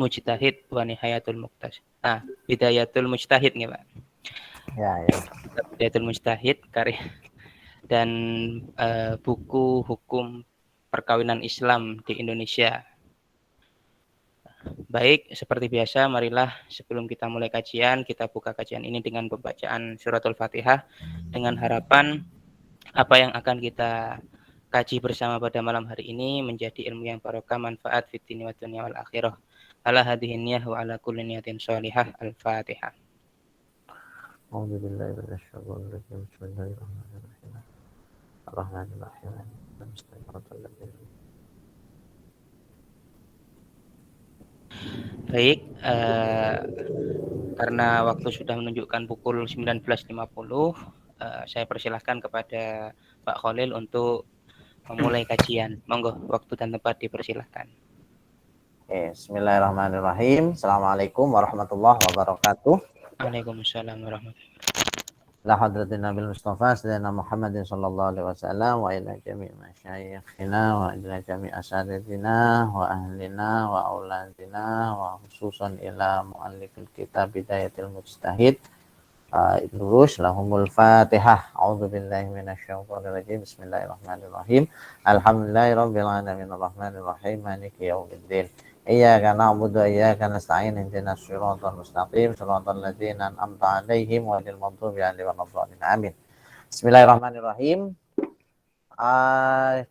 Mujtahid wa Nihayatul Muqtasid. Nah, Bidayatul Mujtahid nggih, Pak. Ya. Bidayatul Mujtahid karya dan buku hukum perkawinan Islam di Indonesia. Baik, seperti biasa, marilah sebelum kita mulai kajian, kita buka kajian ini dengan pembacaan suratul Fatihah dengan harapan apa yang akan kita kaji bersama pada malam hari ini menjadi ilmu yang barokah, manfaat fid dini wa dunya wal akhirah. Ala hadhihi niyyah wa ala kulli niyatin shalihah. Al-Fatihah. A'udzu billahi minasyaitonir rajim. Bismillahirrahmanirrahim. Ar-Rahmanir-Rahim. Baik, karena waktu sudah menunjukkan pukul 19.50, saya persilahkan kepada Pak Khalil untuk memulai kajian. Monggo, waktu dan tempat dipersilahkan. Bismillahirrahmanirrahim. Assalamualaikum warahmatullahi wabarakatuh. Waalaikumsalam warahmatullahi wabarakatuh. La hadratin Nabil Mustafa Sayyidina Muhammadin sallallahu alaihi wasallam wa ila jami' masyayikhina wa ila jami' asatidina wa ahlina wa auladina wa khususan ila muallifil kitab Bidayatul Mujtahid Ibnu Rushd lahumul Fatihah. A'udzu billahi minasyaitonir rajim. Bismillahirrahmanirrahim. Alhamdulillahirabbil alamin arrahmanir rahim maliki yaumiddin. Iyyaka na'budu wa iyyaka nasta'in ihdinas siratal mustaqim siratal ladzina an'amta 'alaihim ghairil maghdubi 'alaihim waladdallin. Amin. Bismillahirrahmanirrahim.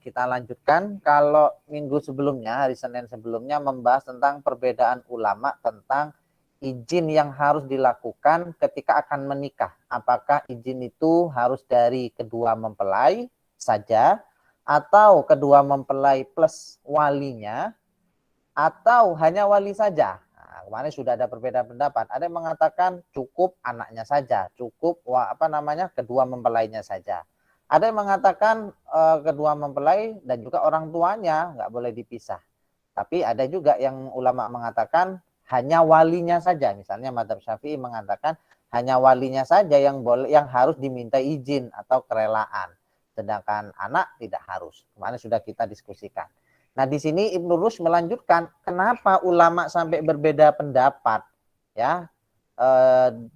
Kita lanjutkan. Kalau minggu sebelumnya, hari Senin sebelumnya membahas tentang perbedaan ulama tentang izin yang harus dilakukan ketika akan menikah. Apakah izin itu harus dari kedua mempelai saja atau kedua mempelai plus walinya, atau hanya wali saja. Nah, kemarin sudah ada perbedaan pendapat. Ada yang mengatakan cukup anaknya saja, cukup kedua mempelainya saja. Ada yang mengatakan kedua mempelai dan juga orang tuanya nggak boleh dipisah. Tapi ada juga yang ulama mengatakan hanya walinya saja. Misalnya Madzhab Syafi'i mengatakan hanya walinya saja yang harus diminta izin atau kerelaan. Sedangkan anak tidak harus. Kemarin sudah kita diskusikan. Nah, di sini Ibnu Rushd melanjutkan kenapa ulama sampai berbeda pendapat, ya.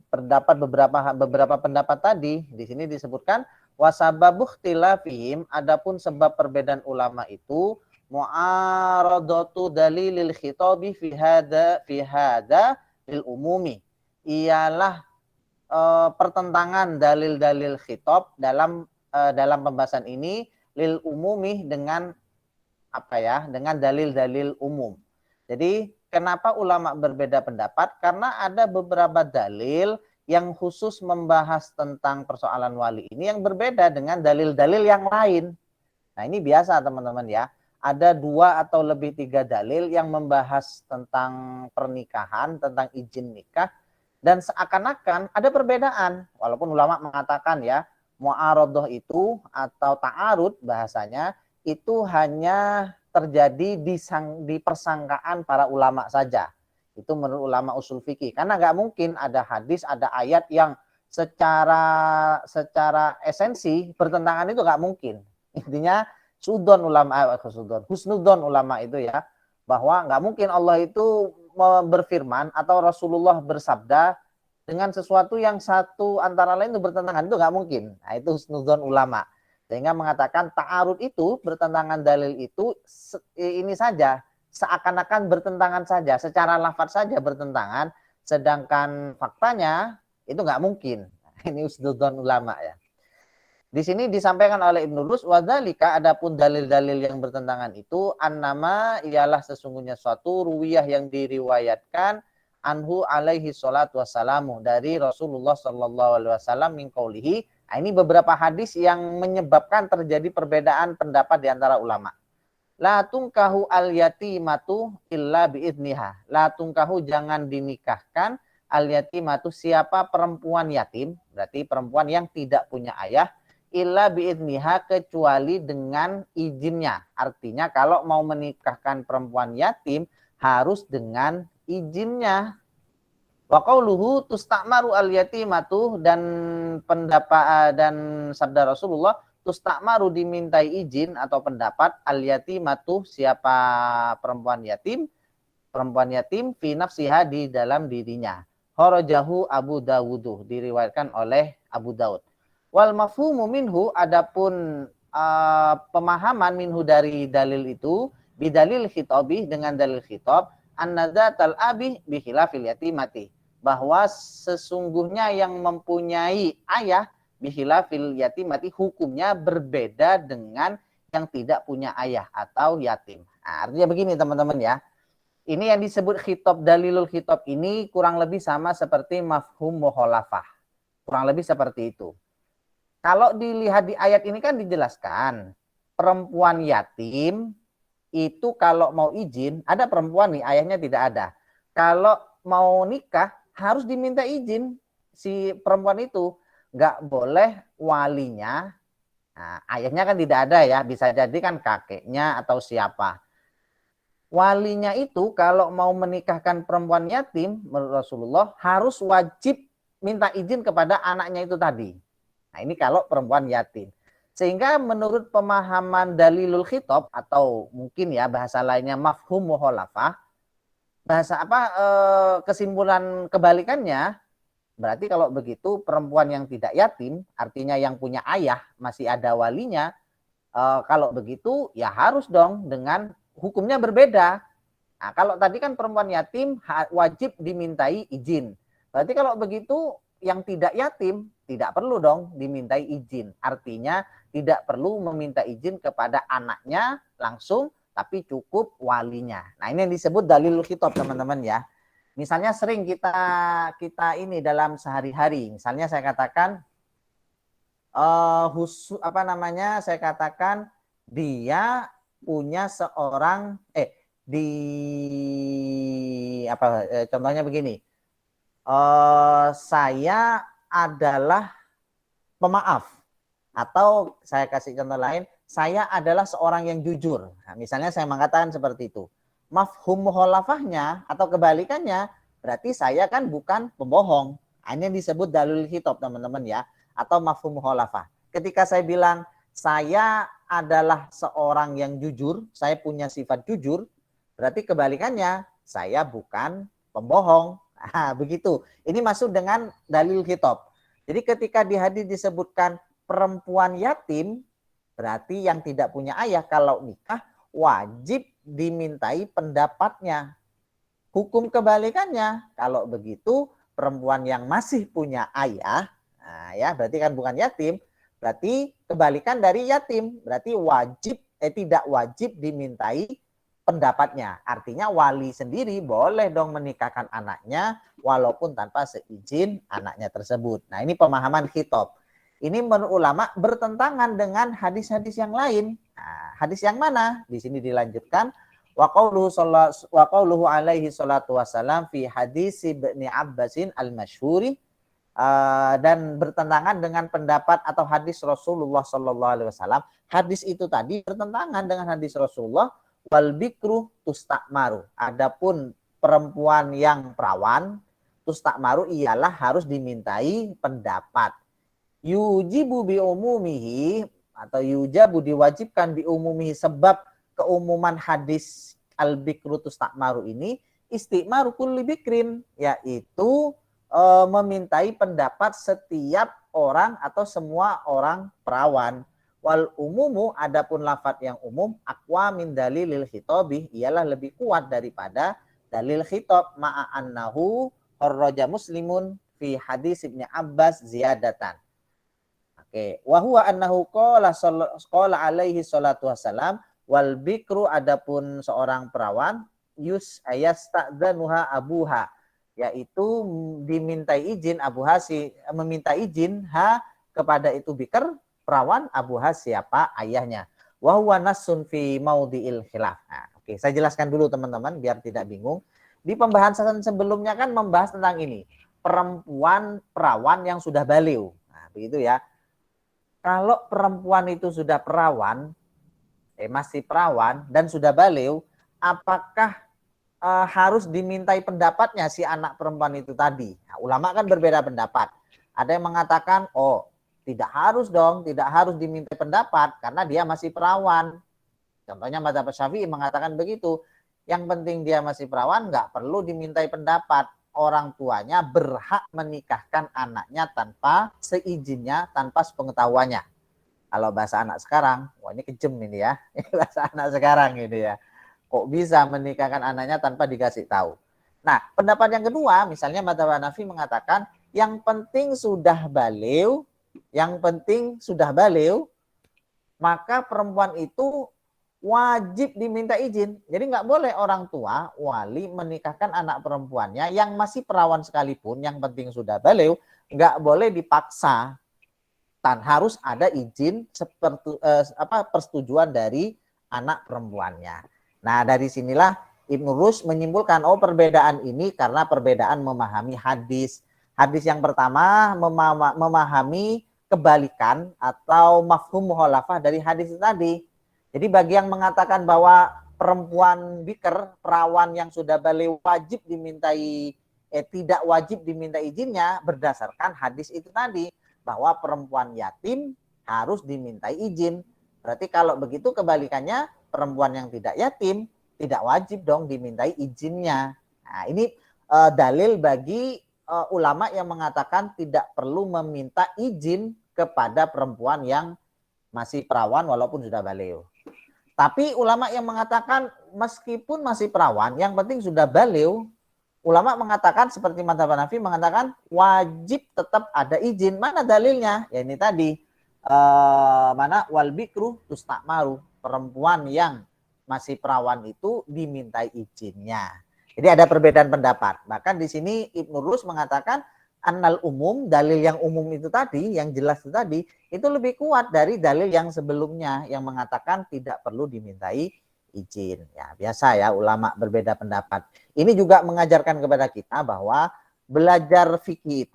Pendapat beberapa pendapat tadi di sini disebutkan wasababu ikhtilafihim, adapun sebab perbedaan ulama itu mu'aradatu dalilil khitabi fi hada lil umumi, ialah pertentangan dalil-dalil khitab dalam pembahasan ini lil umumi dengan dengan dalil-dalil umum. Jadi kenapa ulama berbeda pendapat? Karena ada beberapa dalil yang khusus membahas tentang persoalan wali ini yang berbeda dengan dalil-dalil yang lain. Nah, ini biasa teman-teman ya. Ada 2 atau lebih 3 dalil yang membahas tentang pernikahan, tentang izin nikah, dan seakan-akan ada perbedaan. Walaupun ulama mengatakan ya, mu'arodoh itu atau ta'arud bahasanya, itu hanya terjadi di persangkaan para ulama saja. Itu menurut ulama usul fikih. Karena nggak mungkin ada hadis, ada ayat yang secara esensi bertentangan, itu nggak mungkin. Intinya husnudon ulama itu ya, bahwa nggak mungkin Allah itu berfirman atau Rasulullah bersabda dengan sesuatu yang satu antara lain itu bertentangan, itu nggak mungkin. Nah, itu husnudon ulama. Sehingga mengatakan ta'arud itu, bertentangan dalil itu ini saja, seakan-akan bertentangan saja, secara lafaz saja bertentangan, sedangkan faktanya itu nggak mungkin. Ini usdudun ulama ya. Di sini disampaikan oleh Ibnu Rushd, wadzalika, adapun dalil-dalil yang bertentangan itu annama ialah sesungguhnya suatu ruwiyah yang diriwayatkan anhu alaihi salatu wassalamu, dari Rasulullah sallallahu alaihi wasallam min qaulihi. Nah, ini beberapa hadis yang menyebabkan terjadi perbedaan pendapat di antara ulama. La tungkahu al yatimatu illa biidniha. La tungkahu, jangan dinikahkan, al yatimatu, siapa perempuan yatim, berarti perempuan yang tidak punya ayah, illa biidniha, kecuali dengan izinnya. Artinya kalau mau menikahkan perempuan yatim harus dengan izinnya. Wa qauluhu tusta'maru al-yatimatu, dan pendapat dan sabda Rasulullah, tusta'maru, dimintai izin atau pendapat, al-yatimatu, siapa perempuan yatim, perempuan yatim fi nafsiha di dalam dirinya. Kharajahu Abu Dawud, diriwayatkan oleh Abu Daud. Wal mafhumu minhu, adapun pemahaman minhu dari dalil itu, bidalil khitabi, dengan dalil khitab, annadzatal abi bi khilafil yatimati, bahwa sesungguhnya yang mempunyai ayah bihilafil yatimati, hukumnya berbeda dengan yang tidak punya ayah atau yatim. Nah, artinya begini teman-teman ya. Ini yang disebut khitab, dalilul khitab ini kurang lebih sama seperti mafhum mukhalafah. Kurang lebih seperti itu. Kalau dilihat di ayat ini kan dijelaskan, perempuan yatim itu kalau mau izin, ada perempuan nih, ayahnya tidak ada. Kalau mau nikah harus diminta izin si perempuan itu. Nggak boleh walinya, nah, ayahnya kan tidak ada ya, bisa jadi kan kakeknya atau siapa. Walinya itu kalau mau menikahkan perempuan yatim, menurut Rasulullah harus wajib minta izin kepada anaknya itu tadi. Nah ini kalau perempuan yatim. Sehingga menurut pemahaman dalilul khitab, atau mungkin ya bahasa lainnya mafhum mukhalafah, bahasa apa kesimpulan kebalikannya, berarti kalau begitu perempuan yang tidak yatim, artinya yang punya ayah, masih ada walinya, kalau begitu ya harus dong dengan hukumnya berbeda. Nah, kalau tadi kan perempuan yatim wajib dimintai izin. Berarti kalau begitu yang tidak yatim tidak perlu dong dimintai izin. Artinya tidak perlu meminta izin kepada anaknya langsung, tapi cukup walinya. Nah, ini yang disebut dalil khitab teman-teman ya. Misalnya sering kita ini dalam sehari-hari. Misalnya saya katakan saya katakan dia punya seorang contohnya begini, saya adalah pemaaf, atau saya kasih contoh lain, saya adalah seorang yang jujur. Nah, misalnya saya mengatakan seperti itu. Mafhum mukhalafahnya atau kebalikannya, berarti saya kan bukan pembohong. Ini disebut dalil khitab teman-teman ya, atau mafhum mukhalafah. Ketika saya bilang saya adalah seorang yang jujur, saya punya sifat jujur, berarti kebalikannya saya bukan pembohong. Nah, begitu. Ini masuk dengan dalil khitab. Jadi ketika di hadis disebutkan perempuan yatim, berarti yang tidak punya ayah kalau nikah wajib dimintai pendapatnya. Hukum kebalikannya, kalau begitu perempuan yang masih punya ayah, nah ya berarti kan bukan yatim, berarti kebalikan dari yatim, berarti tidak wajib dimintai pendapatnya. Artinya wali sendiri boleh dong menikahkan anaknya walaupun tanpa seizin anaknya tersebut. Nah ini pemahaman khitab. Ini menurut ulama bertentangan dengan hadis-hadis yang lain. Nah, hadis yang mana? Di sini dilanjutkan. Wa qauluhu alaihi salatu wassalam fi hadis Ibni Abbasin al-masyhuri, dan bertentangan dengan pendapat atau hadis Rasulullah sallallahu alaihi wasallam. Hadis itu tadi bertentangan dengan hadis Rasulullah, wal bikru tustakmaru. Adapun perempuan yang perawan, tustakmaru ialah harus dimintai pendapat. Yujibu bi umumihi, atau yujabu diwajibkan bi umumihi, sebab keumuman hadis al bikru tustakmaru ini istimaru kulli bikrin, yaitu memintai pendapat setiap orang atau semua orang perawan. Wal umumu, adapun lafadz yang umum, aqwa min dalilil khitabi, ialah lebih kuat daripada dalil khitab, ma'a annahu kharraja muslimun fi hadis Ibni Abbas ziyadatan. Oke, wa huwa annahu qala alaihi salatu wassalam, wal bikru, adapun seorang perawan, yasta'dzanuha abuha, yaitu dimintai izin abuha, meminta izin kepada itu bikr, perawan, abuha siapa ayahnya. Wa huwa nassun fi maudhi'il khilaf. Nah, oke, saya jelaskan dulu teman-teman biar tidak bingung. Di pembahasan sebelumnya kan membahas tentang ini, perempuan perawan yang sudah balighh. Nah, begitu ya. Kalau perempuan itu sudah perawan, masih perawan dan sudah balighh, apakah harus dimintai pendapatnya si anak perempuan itu tadi? Nah, ulama kan berbeda pendapat. Ada yang mengatakan, oh tidak harus dong, tidak harus dimintai pendapat karena dia masih perawan. Contohnya mazhab Syafi'i mengatakan begitu. Yang penting dia masih perawan, nggak perlu dimintai pendapat. Orang tuanya berhak menikahkan anaknya tanpa seizinnya, tanpa sepengetahuannya. Kalau bahasa anak sekarang, wah ini kejem ini ya. Ini bahasa anak sekarang ini ya. Kok bisa menikahkan anaknya tanpa dikasih tahu? Nah, pendapat yang kedua, misalnya Madzhab Hanafi mengatakan yang penting sudah balighh, maka perempuan itu wajib diminta izin. Jadi nggak boleh orang tua, wali menikahkan anak perempuannya yang masih perawan sekalipun, yang penting sudah balighh, nggak boleh dipaksa. Harus ada izin persetujuan dari anak perempuannya. Nah, dari sinilah Ibnu Rushd menyimpulkan, perbedaan ini karena perbedaan memahami hadis. Hadis yang pertama memahami kebalikan atau mafhum mukhalafah dari hadis tadi. Jadi bagi yang mengatakan bahwa perempuan biker, perawan yang sudah balik wajib dimintai tidak wajib diminta izinnya berdasarkan hadis itu tadi, bahwa perempuan yatim harus dimintai izin. Berarti kalau begitu kebalikannya, perempuan yang tidak yatim tidak wajib dong dimintai izinnya. Nah, ini dalil bagi ulama yang mengatakan tidak perlu meminta izin kepada perempuan yang masih perawan walaupun sudah balighh. Tapi ulama yang mengatakan meskipun masih perawan, yang penting sudah balighh, ulama mengatakan seperti Madzhab Hanafi mengatakan wajib tetap ada izin. Mana dalilnya? Ya ini tadi, mana wal bikru tusta'maru, perempuan yang masih perawan itu dimintai izinnya. Jadi ada perbedaan pendapat. Bahkan di sini Ibnu Rushd mengatakan annal umum, dalil yang umum itu tadi, yang jelas itu tadi, itu lebih kuat dari dalil yang sebelumnya yang mengatakan tidak perlu dimintai izin. Ya, biasa ya ulama berbeda pendapat. Ini juga mengajarkan kepada kita bahwa belajar fikih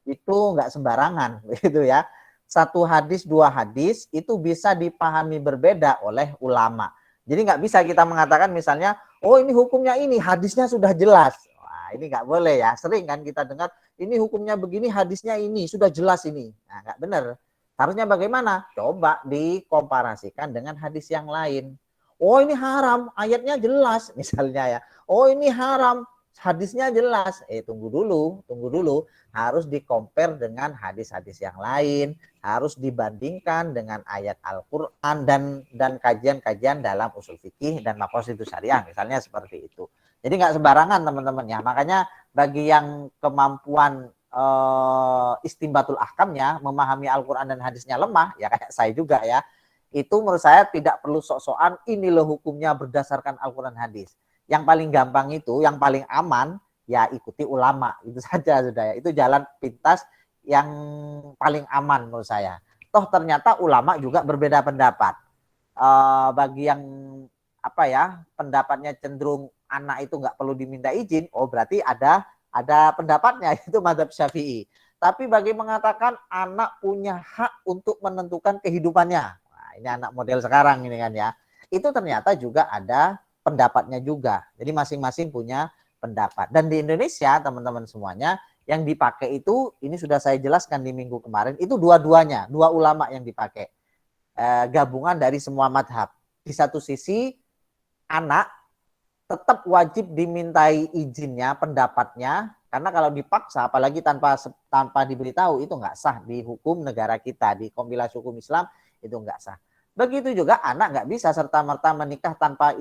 itu nggak sembarangan, gitu ya. Satu hadis, dua hadis itu bisa dipahami berbeda oleh ulama. Jadi nggak bisa kita mengatakan misalnya, oh ini hukumnya ini, hadisnya sudah jelas. Wah, ini nggak boleh ya. Sering kan kita dengar, ini hukumnya begini, hadisnya ini, sudah jelas ini. Nah, nggak benar. Harusnya bagaimana? Coba dikomparasikan dengan hadis yang lain. Oh ini haram, ayatnya jelas misalnya ya. Oh ini haram, hadisnya jelas. Tunggu dulu. Harus di-compare dengan hadis-hadis yang lain. Harus dibandingkan dengan ayat Al-Quran dan kajian-kajian dalam usul fikih dan maqasidus syariah. Misalnya seperti itu. Jadi nggak sembarangan teman-teman ya. Makanya bagi yang kemampuan istimbatul ahkamnya, memahami Al-Quran dan hadisnya lemah, ya kayak saya juga ya, itu menurut saya tidak perlu sok-sokan ini loh hukumnya berdasarkan Al-Quran hadis. Yang paling gampang itu, yang paling aman, ya ikuti ulama. Itu saja sudah ya. Itu jalan pintas yang paling aman menurut saya. Toh ternyata ulama juga berbeda pendapat. Bagi yang pendapatnya cenderung anak itu nggak perlu diminta izin, berarti ada pendapatnya, itu mazhab Syafi'i. Tapi bagi mengatakan anak punya hak untuk menentukan kehidupannya, nah, ini anak model sekarang ini kan ya, itu ternyata juga ada pendapatnya juga. Jadi masing-masing punya pendapat. Dan di Indonesia teman-teman semuanya yang dipakai itu, ini sudah saya jelaskan di minggu kemarin, itu dua-duanya, dua ulama yang dipakai, gabungan dari semua madhab. Di satu sisi anak tetap wajib dimintai izinnya, pendapatnya, karena kalau dipaksa, apalagi tanpa diberitahu, itu nggak sah di hukum negara kita, di kompilasi hukum Islam itu nggak sah. Begitu juga anak nggak bisa serta-merta menikah tanpa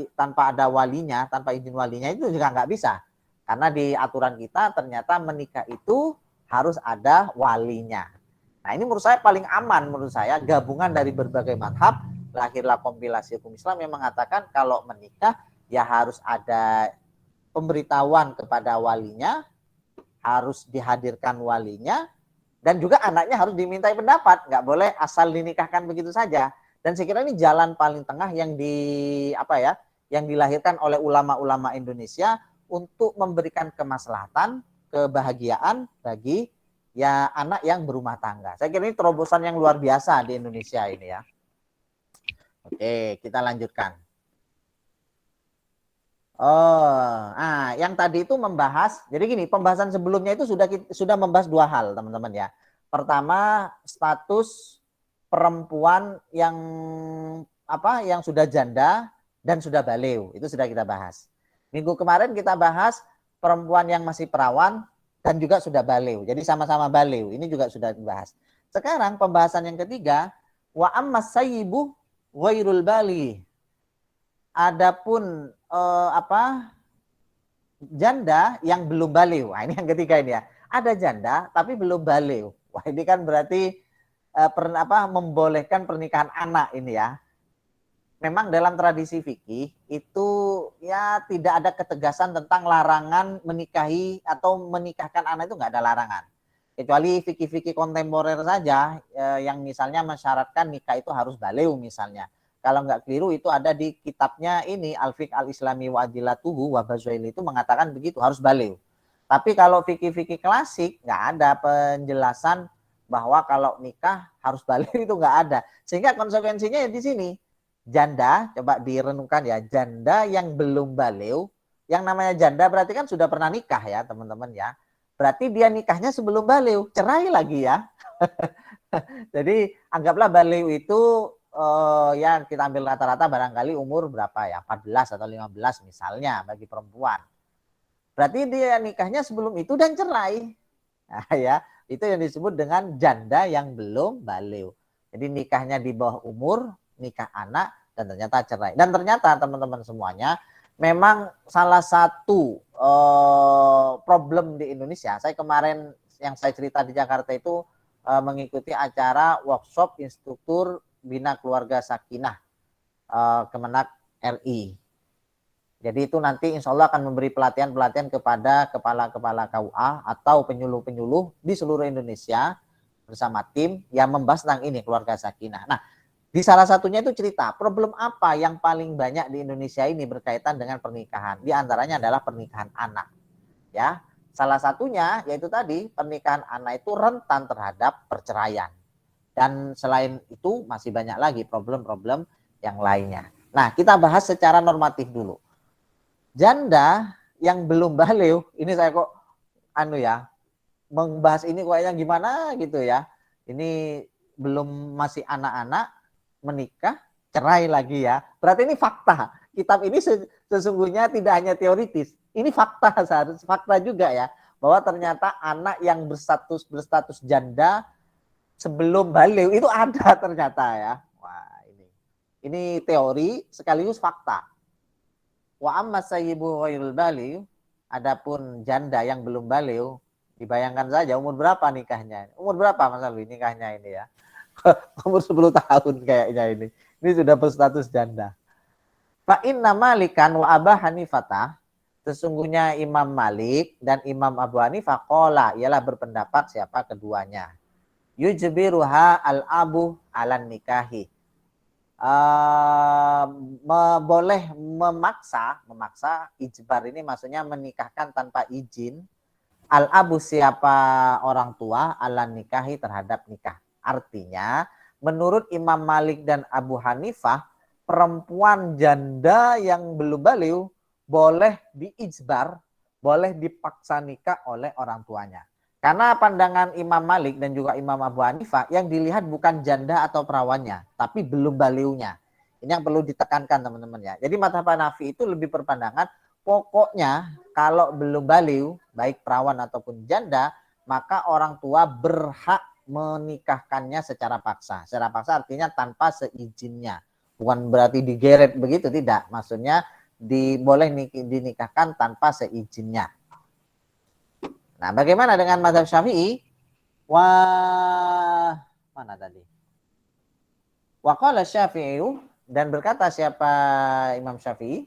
ada walinya, tanpa izin walinya, itu juga nggak bisa. Karena di aturan kita ternyata menikah itu harus ada walinya. Nah ini menurut saya paling aman, menurut saya gabungan dari berbagai madhab, lahirlah kompilasi hukum Islam yang mengatakan kalau menikah ya harus ada pemberitahuan kepada walinya, harus dihadirkan walinya, dan juga anaknya harus dimintai pendapat. Nggak boleh asal dinikahkan begitu saja. Dan saya kira ini jalan paling tengah yang yang dilahirkan oleh ulama-ulama Indonesia untuk memberikan kemaslahatan, kebahagiaan bagi ya anak yang berumah tangga. Saya kira ini terobosan yang luar biasa di Indonesia ini ya. Oke, kita lanjutkan. Yang tadi itu membahas, jadi gini, pembahasan sebelumnya itu sudah membahas dua hal, teman-teman ya. Pertama, status perempuan yang sudah janda dan sudah balighh, itu sudah kita bahas. Minggu kemarin kita bahas perempuan yang masih perawan dan juga sudah balighh. Jadi sama-sama balighh. Ini juga sudah dibahas. Sekarang pembahasan yang ketiga, wa ammas sayyibu ghairul baligh. Adapun janda yang belum balighh. Wah, ini yang ketiga ini ya. Ada janda tapi belum balighh. Wah, ini kan berarti membolehkan pernikahan anak ini ya. Memang dalam tradisi fikih itu ya tidak ada ketegasan tentang larangan menikahi atau menikahkan anak, itu nggak ada larangan. Kecuali fikih-fikih kontemporer saja yang misalnya mensyaratkan nikah itu harus baligh misalnya. Kalau nggak keliru itu ada di kitabnya ini Al-Fiqh Al-Islami wa Adilatuhu wa Bazuili, itu mengatakan begitu, harus baligh. Tapi kalau fikih-fikih klasik nggak ada penjelasan bahwa kalau nikah harus baligh, itu nggak ada. Sehingga konsekuensinya di sini janda, coba direnungkan ya, janda yang belum balighh, yang namanya janda berarti kan sudah pernah nikah ya teman-teman ya. Berarti dia nikahnya sebelum balighh, cerai lagi ya. Jadi anggaplah balighh itu ya kita ambil rata-rata barangkali umur berapa ya, 14 atau 15 misalnya bagi perempuan. Berarti dia nikahnya sebelum itu dan cerai. Nah, ya, itu yang disebut dengan janda yang belum balighh. Jadi nikahnya di bawah umur, nikah anak, dan ternyata cerai. Dan ternyata teman-teman semuanya, memang salah satu problem di Indonesia, saya kemarin yang saya cerita di Jakarta itu mengikuti acara workshop instruktur Bina Keluarga Sakinah Kemenak RI. Jadi itu nanti insya Allah akan memberi pelatihan-pelatihan kepada kepala-kepala KUA atau penyuluh-penyuluh di seluruh Indonesia bersama tim yang membahas tentang ini, keluarga sakinah. Nah, di salah satunya itu cerita problem apa yang paling banyak di Indonesia ini berkaitan dengan pernikahan. Di antaranya adalah pernikahan anak. Ya, salah satunya yaitu tadi pernikahan anak itu rentan terhadap perceraian. Dan selain itu masih banyak lagi problem-problem yang lainnya. Nah, kita bahas secara normatif dulu. Janda yang belum balighh, ini saya kok membahas ini kayaknya gimana gitu ya. Ini belum, masih anak-anak, menikah, cerai lagi ya. Berarti ini fakta. Kitab ini sesungguhnya tidak hanya teoritis. Ini fakta, fakta juga ya. Bahwa ternyata anak yang berstatus janda sebelum balighh itu ada ternyata ya. Wah, ini teori sekaligus fakta. Wa amma sayyibu ghairul baligh, adapun janda yang belum balighh, dibayangkan saja umur berapa nikahnya. Umur berapa Mas Alwi nikahnya ini ya? Umur 10 tahun kayaknya ini. Ini sudah berstatus janda. Fa inna Malikan wa Abu Hanifah, sesungguhnya Imam Malik dan Imam Abu Hanifah qala, ialah berpendapat siapa keduanya. Yujbiruha al-abu alan nikahi. Boleh memaksa ijbar ini maksudnya menikahkan tanpa izin al-abu siapa orang tua alan nikahi terhadap nikah. Artinya menurut Imam Malik dan Abu Hanifah, perempuan janda yang belum balighh boleh diijbar, boleh dipaksa nikah oleh orang tuanya. Karena pandangan Imam Malik dan juga Imam Abu Hanifah, yang dilihat bukan janda atau perawannya, tapi belum balighnya. Ini yang perlu ditekankan teman-teman ya. Jadi mazhab Hanafi itu lebih berpandangan pokoknya kalau belum balighh, baik perawan ataupun janda, maka orang tua berhak menikahkannya secara paksa. Secara paksa artinya tanpa seizinnya. Bukan berarti digeret begitu, tidak. Maksudnya boleh dinikahkan tanpa seizinnya. Nah, bagaimana dengan mazhab Syafi'i? Mana tadi? Wa qala Syafi'i, dan berkata siapa Imam Syafi'i?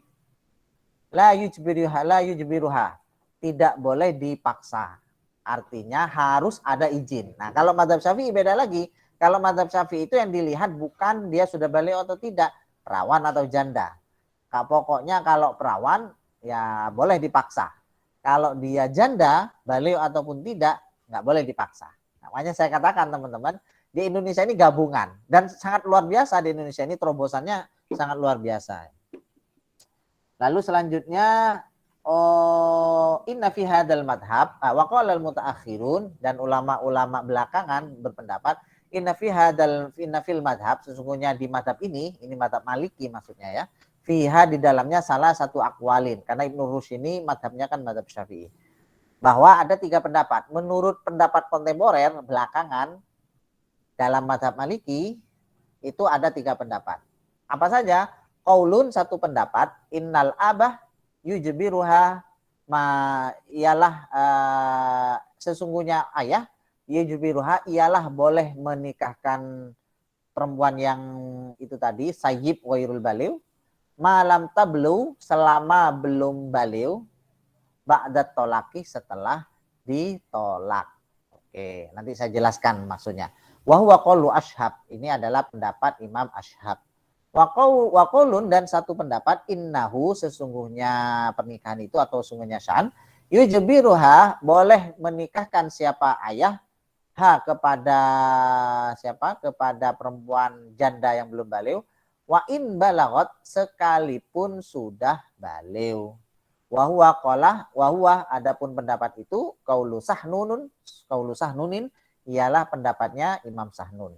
La yujbiruha. Tidak boleh dipaksa. Artinya harus ada izin. Nah, kalau mazhab Syafi'i beda lagi. Kalau mazhab Syafi'i itu yang dilihat bukan dia sudah balik atau tidak, perawan atau janda. Pokoknya kalau perawan ya boleh dipaksa. Kalau dia janda, balighh ataupun tidak, nggak boleh dipaksa. Makanya saya katakan teman-teman, di Indonesia ini gabungan. Dan sangat luar biasa di Indonesia ini, terobosannya sangat luar biasa. Lalu selanjutnya, inna fi hadal madhab, wa qala al-mutaakhirun, dan ulama-ulama belakangan berpendapat, inna fil madhab, sesungguhnya di madhab ini madhab Maliki maksudnya ya, fiha di dalamnya salah satu akwalin, karena Ibnu Rushd ini madhabnya kan madhab Syafi'i, bahwa ada 3 pendapat. Menurut pendapat kontemporer belakangan dalam madhab Maliki itu ada 3 pendapat. Apa saja? Qaulun, satu pendapat, innal abah yujbiruha, ialah sesungguhnya ayah yujbiruha ialah boleh menikahkan perempuan yang itu tadi sayyib ghairul baliw, malam tablu, selama belum baliw, ba'da tolaki, setelah ditolak. Oke, nanti saya jelaskan maksudnya. Wa huwa qaulu Ashhab, ini adalah pendapat Imam Ashhab. Wa qaulun, dan satu pendapat, innahu, sesungguhnya pernikahan itu atau sesungguhnya sya'an, yujbiruha, boleh menikahkan siapa ayah, ha, kepada siapa? Kepada perempuan janda yang belum baliw, wa in balagot, sekalipun sudah baliw. Wa huwa qala, wa huwa, adapun pendapat itu qaulu Sahnunin, ialah pendapatnya Imam Sahnun.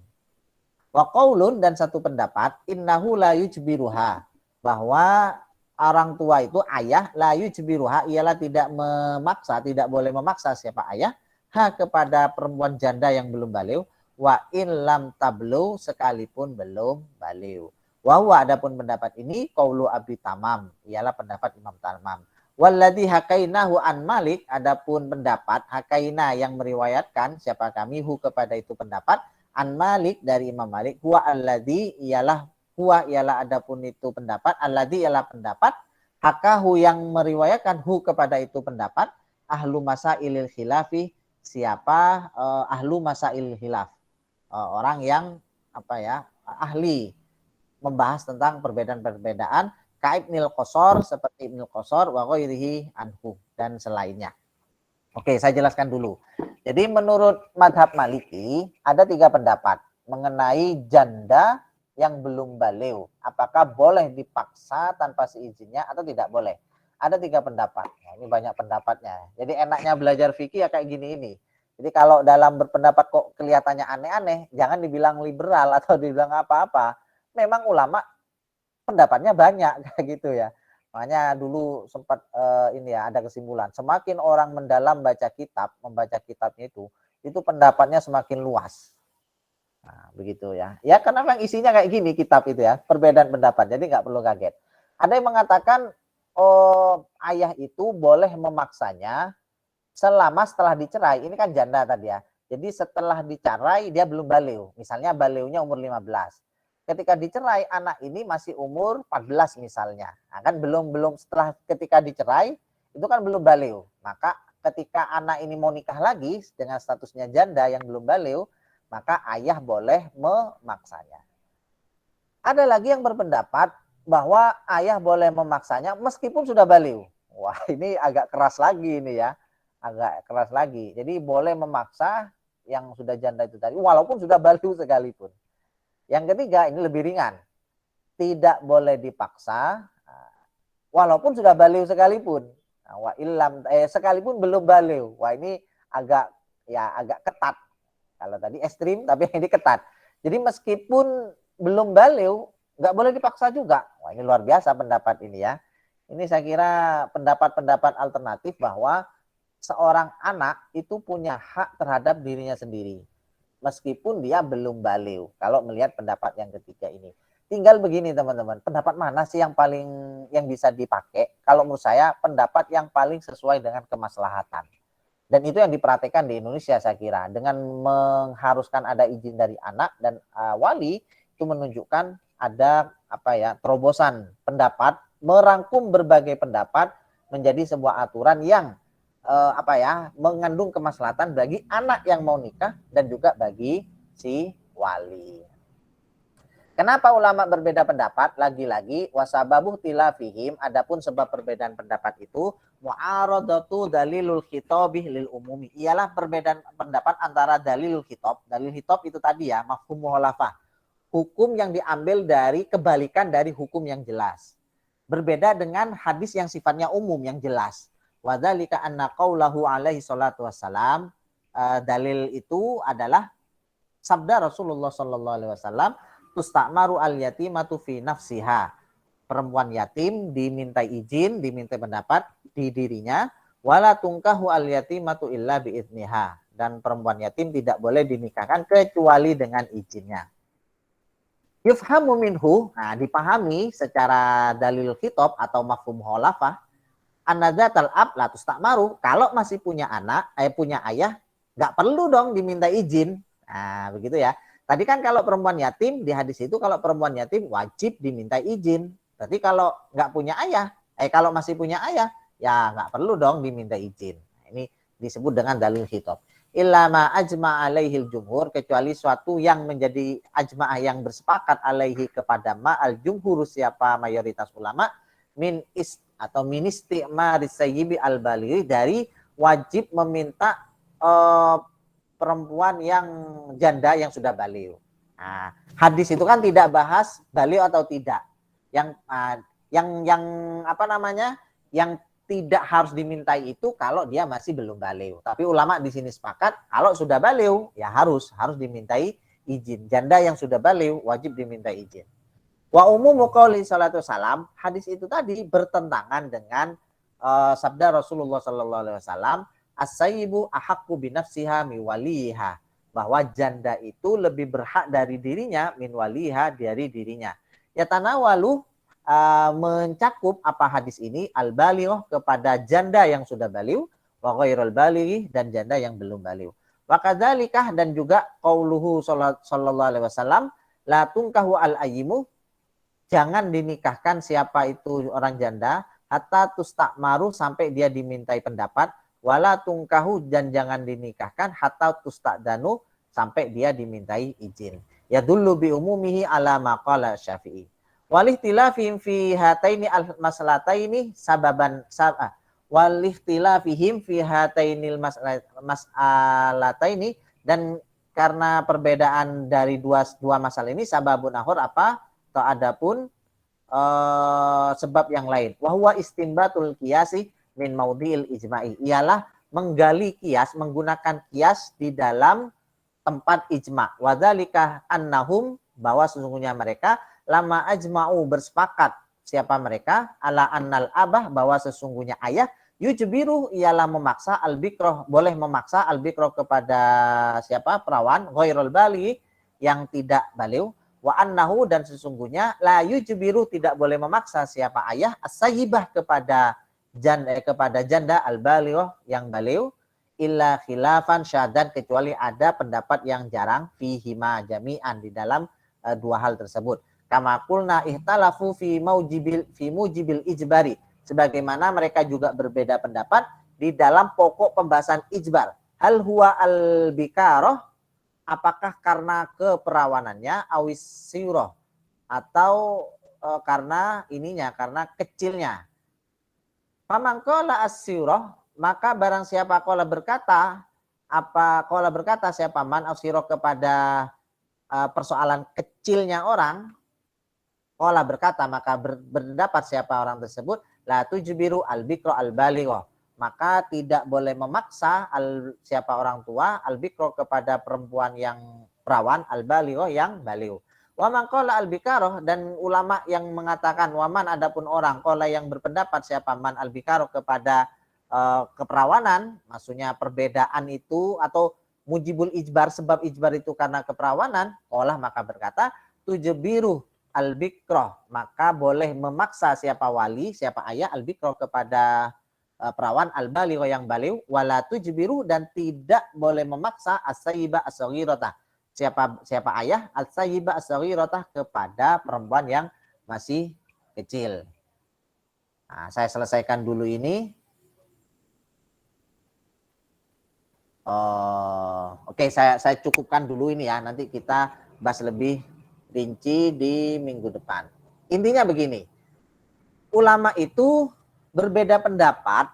Wa qaulun, dan satu pendapat, innahu la yujbiruha, bahwa orang tua itu ayah, la yujbiruha, ialah tidak memaksa, tidak boleh memaksa siapa ayah, ha, kepada perempuan janda yang belum baliw, wa in lam tablu, sekalipun belum baliw. Wa huwa, adapun pendapat ini qaulu Abi Tamam, ialah pendapat Imam Tamam. Walladhi hakainahu an Malik, adapun pendapat hakaina yang meriwayatkan siapa kami hu kepada itu pendapat, an Malik dari Imam Malik, huwa alladhi, ialah adapun itu pendapat, alladhi ialah pendapat, hakahu yang meriwayatkan hu kepada itu pendapat, ahlu masailil khilafi, siapa ahlu masailil khilaf, orang yang ahli membahas tentang perbedaan-perbedaan, Ibnul Qosor, seperti Ibnul Qosor, wa ghairihi anhu, dan selainnya. Oke, saya jelaskan dulu. Jadi menurut madhab Maliki ada 3 pendapat mengenai janda yang belum baliw. Apakah boleh dipaksa tanpa seizinnya atau tidak boleh? Ada 3 pendapat. Nah, ini banyak pendapatnya. Jadi enaknya belajar fikih ya kayak gini ini. Jadi kalau dalam berpendapat kok kelihatannya aneh-aneh, jangan dibilang liberal atau dibilang apa-apa. Memang ulama pendapatnya banyak kayak gitu ya. Makanya dulu sempat ada kesimpulan, semakin orang mendalam membaca kitabnya itu pendapatnya semakin luas. Nah, begitu ya. Ya karena memang isinya kayak gini kitab itu ya, perbedaan pendapat. Jadi nggak perlu kaget. Ada yang mengatakan ayah itu boleh memaksanya selama setelah dicerai. Ini kan janda tadi ya. Jadi setelah dicerai dia belum baliw. Misalnya baliwnya umur 15. Ketika dicerai anak ini masih umur 14 misalnya. Nah, kan belum setelah ketika dicerai itu kan belum baliw. Maka ketika anak ini mau nikah lagi dengan statusnya janda yang belum baliw, maka ayah boleh memaksanya. Ada lagi yang berpendapat bahwa ayah boleh memaksanya meskipun sudah baliw. Wah, ini agak keras lagi ini ya. Agak keras lagi. Jadi boleh memaksa yang sudah janda itu tadi walaupun sudah baliw sekalipun. Yang ketiga ini lebih ringan, tidak boleh dipaksa walaupun sudah baliw sekalipun. Wa illam sekalipun belum baliw. Wah ini agak ketat. Kalau tadi ekstrim tapi ini ketat. Jadi meskipun belum baliw nggak boleh dipaksa juga. Wah ini luar biasa pendapat ini ya. Ini saya kira pendapat-pendapat alternatif bahwa seorang anak itu punya hak terhadap dirinya sendiri. Meskipun dia belum baliw, kalau melihat pendapat yang ketiga ini. Tinggal begini teman-teman, pendapat mana sih yang bisa dipakai? Kalau menurut saya pendapat yang paling sesuai dengan kemaslahatan. Dan itu yang diperhatikan di Indonesia saya kira. Dengan mengharuskan ada izin dari anak dan wali, itu menunjukkan ada terobosan pendapat, merangkum berbagai pendapat menjadi sebuah aturan yang mengandung kemaslahatan bagi anak yang mau nikah dan juga bagi si wali. Kenapa ulama berbeda pendapat? Lagi-lagi wasababuh tilafihim, adapun sebab perbedaan pendapat itu mu'aradatu dalilul khitabih lil umumi, ialah perbedaan pendapat antara dalilul khitab. Dalil khitab itu tadi ya, mafhum mukhalafah, hukum yang diambil dari kebalikan dari hukum yang jelas. Berbeda dengan hadis yang sifatnya umum yang jelas. Wadzalika anna qaulahu alaihi salatu wassalam, dalil itu adalah sabda Rasulullah sallallahu alaihi wasallam, tusta'maru al yatimatu fi nafsiha, perempuan yatim dimintai izin, dimintai pendapat di dirinya, wala tungkahu al yatimatu illa biizniha, dan perempuan yatim tidak boleh dinikahkan kecuali dengan izinnya. Yufhamu minhu, nah dipahami secara dalil khitab atau mafhum khalafah, anadzatal ab la tustamaru, kalau masih punya anak, punya ayah, nggak perlu dong diminta izin. Nah, begitu ya. Tadi kan kalau perempuan yatim, di hadis itu kalau perempuan yatim wajib diminta izin. Berarti kalau nggak punya ayah, kalau masih punya ayah, ya nggak perlu dong diminta izin. Nah, ini disebut dengan dalil khitab. Illa ma ajma alaihil jumhur, kecuali suatu yang menjadi ajma'ah yang bersepakat alaihi kepada ma'al jumhur, siapa mayoritas ulama, min is atau ministi'mari sayyibi al-balighi, dari wajib meminta perempuan yang janda yang sudah balighh. Nah, hadis itu kan tidak bahas balighh atau tidak. Yang apa namanya? Yang tidak harus dimintai itu kalau dia masih belum balighh. Tapi ulama di sini sepakat kalau sudah balighh ya harus dimintai izin. Janda yang sudah balighh wajib dimintai izin. Wa umumu qouli salatu salam, hadis itu tadi bertentangan dengan sabda Rasulullah sallallahu alaihi wasallam, as-sayyibu ahaqqu bi nafsiha mi waliha, bahwa janda itu lebih berhak dari dirinya min waliha, dari dirinya. Ya tanawalu, mencakup apa hadis ini al-baligh, kepada janda yang sudah balighh, wa ghairul baligh, dan janda yang belum balighh. Wa kadzalikah, dan juga qauluhu sallallahu alaihi wasallam, la tunkahu al-ayyimu, jangan dinikahkan siapa itu orang janda, hatta tustakmaru, sampai dia dimintai pendapat, wala tungkahu, dan jangan dinikahkan hatta tustakdanu, sampai dia dimintai izin. Ya dulu bi umumihi ala maqala Syafi'i. Walihtilafihim fi hataini al-masalataini sababan sab'a. Walihtilafihim fi hatainil masalataini, dan karena perbedaan dari dua masalah ini, sababun akhir, apa? Atau adapun sebab yang lain. Wahwa istimbatul qiyasi min maudhi'il ijma'i, ialah menggali kias, menggunakan kias di dalam tempat ijma'. Wadzalika annahum, bahwa sesungguhnya mereka, lama ajma'u, bersepakat, siapa mereka, ala annal abah, bahwa sesungguhnya ayah, yujbiru, ialah memaksa, al-bikroh, boleh memaksa, al-bikroh, kepada siapa, perawan, ghairul bali, yang tidak balighh, wa annahu, dan sesungguhnya, la yujbiru, tidak boleh memaksa siapa ayah, as-sayyibah, kepada janda al-baligh, yang balighh, illa khilafan syadan, kecuali ada pendapat yang jarang, fihima jami'an, di dalam dua hal tersebut. Kama qulna ihtalafu fi mujibil ijbari, sebagaimana mereka juga berbeda pendapat di dalam pokok pembahasan ijbar. Hal huwa al-bikaroh, apakah karena keperawanannya, awis siroh, atau karena ininya, karena kecilnya. Faman qala as-siroh, maka barang siapa qala berkata, siapa man as-siroh, kepada persoalan kecilnya orang, qala berkata, maka berpendapat siapa orang tersebut, la tujbiru al-bikra al-baligha, maka tidak boleh memaksa siapa orang tua, al-bikra, kepada perempuan yang perawan, al-baligha, yang baligh. Wa man qala al-bikaroh, dan ulama yang mengatakan, waman, adapun orang, qala, yang berpendapat siapa man al-bikaroh, kepada keperawanan, maksudnya perbedaan itu, atau mujibul ijbar, sebab ijbar itu karena keperawanan, qala, maka berkata, tujbiru al-bikroh, maka boleh memaksa siapa wali, siapa ayah, al-bikroh, kepada perawan, al-baligh, yang baligh, wala tujbiru, dan tidak boleh memaksa as-sayyibah as-saghirah, siapa ayah, as-sayyibah as-saghirah, kepada perempuan yang masih kecil. Nah, saya selesaikan dulu ini. Oke, saya cukupkan dulu ini ya, nanti kita bahas lebih rinci di minggu depan. Intinya begini, ulama itu berbeda pendapat,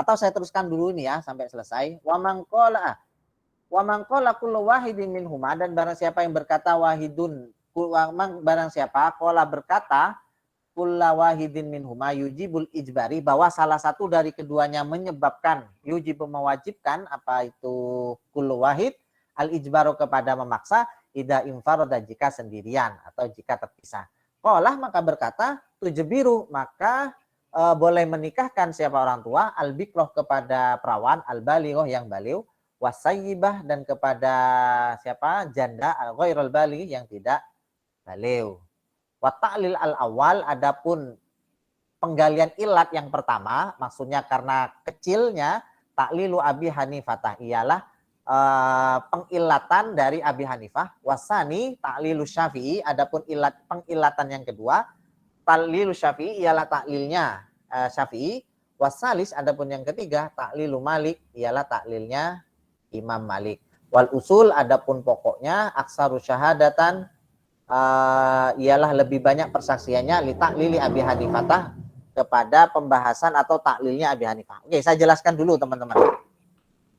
atau saya teruskan dulu ini ya sampai selesai. Wa man qala kullu wahidin minhuma, dan barang siapa yang berkata wahidun, barang siapa qala berkata kullu wahidin minhuma yujibul ijbari, bahwa salah satu dari keduanya menyebabkan, yujibu, mewajibkan, apa itu kullu wahid, al ijbaru, kepada memaksa, idza infarada, jika sendirian atau jika terpisah. Qala, maka berkata tujbiru, maka boleh menikahkan siapa orang tua, al-bikroh kepada perawan, al-balighah yang baliw, wasayyibah dan kepada siapa janda, al-ghairul baligh yang tidak baliw. Wa ta'lil al-awal, adapun penggalian ilat yang pertama, maksudnya karena kecilnya, taklilu Abi Hanifah ialah pengilatan dari Abi Hanifah, wasani taklilu Syafi'i, adapun pengilatan yang kedua, taklilu Syafi'i ialah taklilnya Syafi'i, wasalis adapun yang ketiga taklilu Malik ialah taklilnya Imam Malik. Wal usul adapun pokoknya aksaru syahadatan ialah lebih banyak persaksiannya li taklili Abi Hanifah kepada pembahasan atau taklilnya Abi Hanifah. Oke, saya jelaskan dulu teman-teman.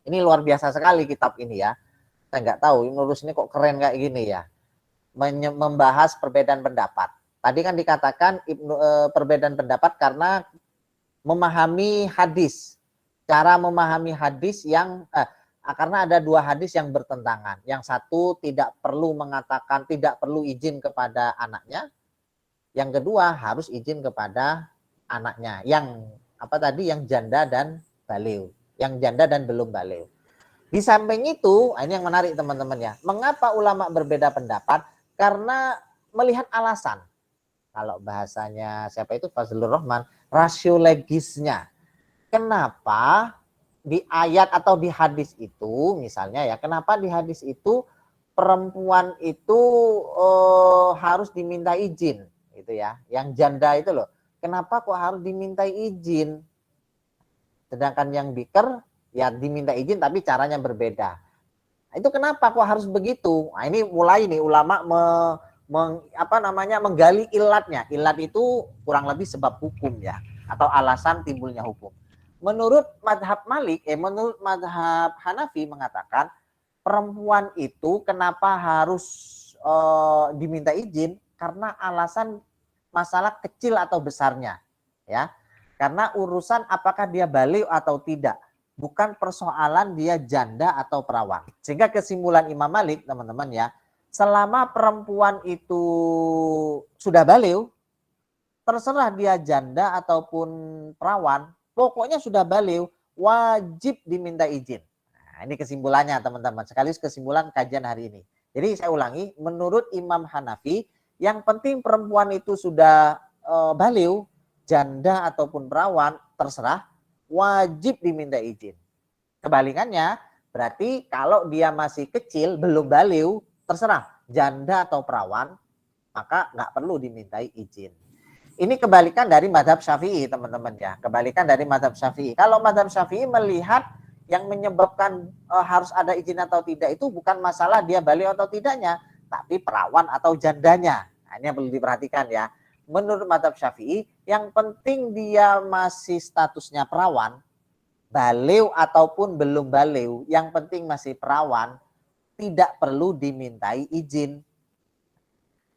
Ini luar biasa sekali kitab ini ya. Saya nggak tahu nulis ini kok keren kayak gini ya. Membahas perbedaan pendapat. Tadi kan dikatakan perbedaan pendapat karena memahami hadis. Cara memahami hadis yang karena ada dua hadis yang bertentangan. Yang satu tidak perlu mengatakan, tidak perlu izin kepada anaknya. Yang kedua harus izin kepada anaknya. Yang apa tadi? Yang janda dan baliw. Yang janda dan belum baliw. Di samping itu, ini yang menarik teman-teman ya. Mengapa ulama berbeda pendapat? Karena melihat alasan. Kalau bahasanya siapa itu? Fazlur Rahman, rasio legisnya. Kenapa di ayat atau di hadis itu misalnya ya, kenapa di hadis itu perempuan itu harus diminta izin gitu ya, yang janda itu loh, kenapa kok harus diminta izin, sedangkan yang bikir ya diminta izin tapi caranya berbeda. Itu kenapa kok harus begitu? Nah, ini mulai nih ulama menggali ilatnya. Ilat itu kurang lebih sebab hukum ya, atau alasan timbulnya hukum. Menurut madhab Malik, menurut madhab Hanafi mengatakan perempuan itu kenapa harus diminta izin? Karena alasan masalah kecil atau besarnya, ya. Karena urusan apakah dia balighah atau tidak, bukan persoalan dia janda atau perawan. Sehingga kesimpulan Imam Malik, teman-teman ya, selama perempuan itu sudah balighah, terserah dia janda ataupun perawan, pokoknya sudah balighah, wajib diminta izin. Nah, ini kesimpulannya teman-teman. Sekaligus kesimpulan kajian hari ini. Jadi saya ulangi, menurut Imam Hanafi, yang penting perempuan itu sudah balighah, janda ataupun perawan, terserah, wajib diminta izin. Kebalikannya, berarti kalau dia masih kecil, belum balighah, terserah, janda atau perawan, maka nggak perlu dimintai izin. Ini kebalikan dari madhab Syafi'i teman-teman ya. Kebalikan dari madhab Syafi'i. Kalau madhab Syafi'i melihat yang menyebabkan harus ada izin atau tidak itu bukan masalah dia balighah atau tidaknya, tapi perawan atau jandanya. Nah, ini yang perlu diperhatikan ya. Menurut madhab Syafi'i, yang penting dia masih statusnya perawan, balighah ataupun belum balighah, yang penting masih perawan, tidak perlu dimintai izin.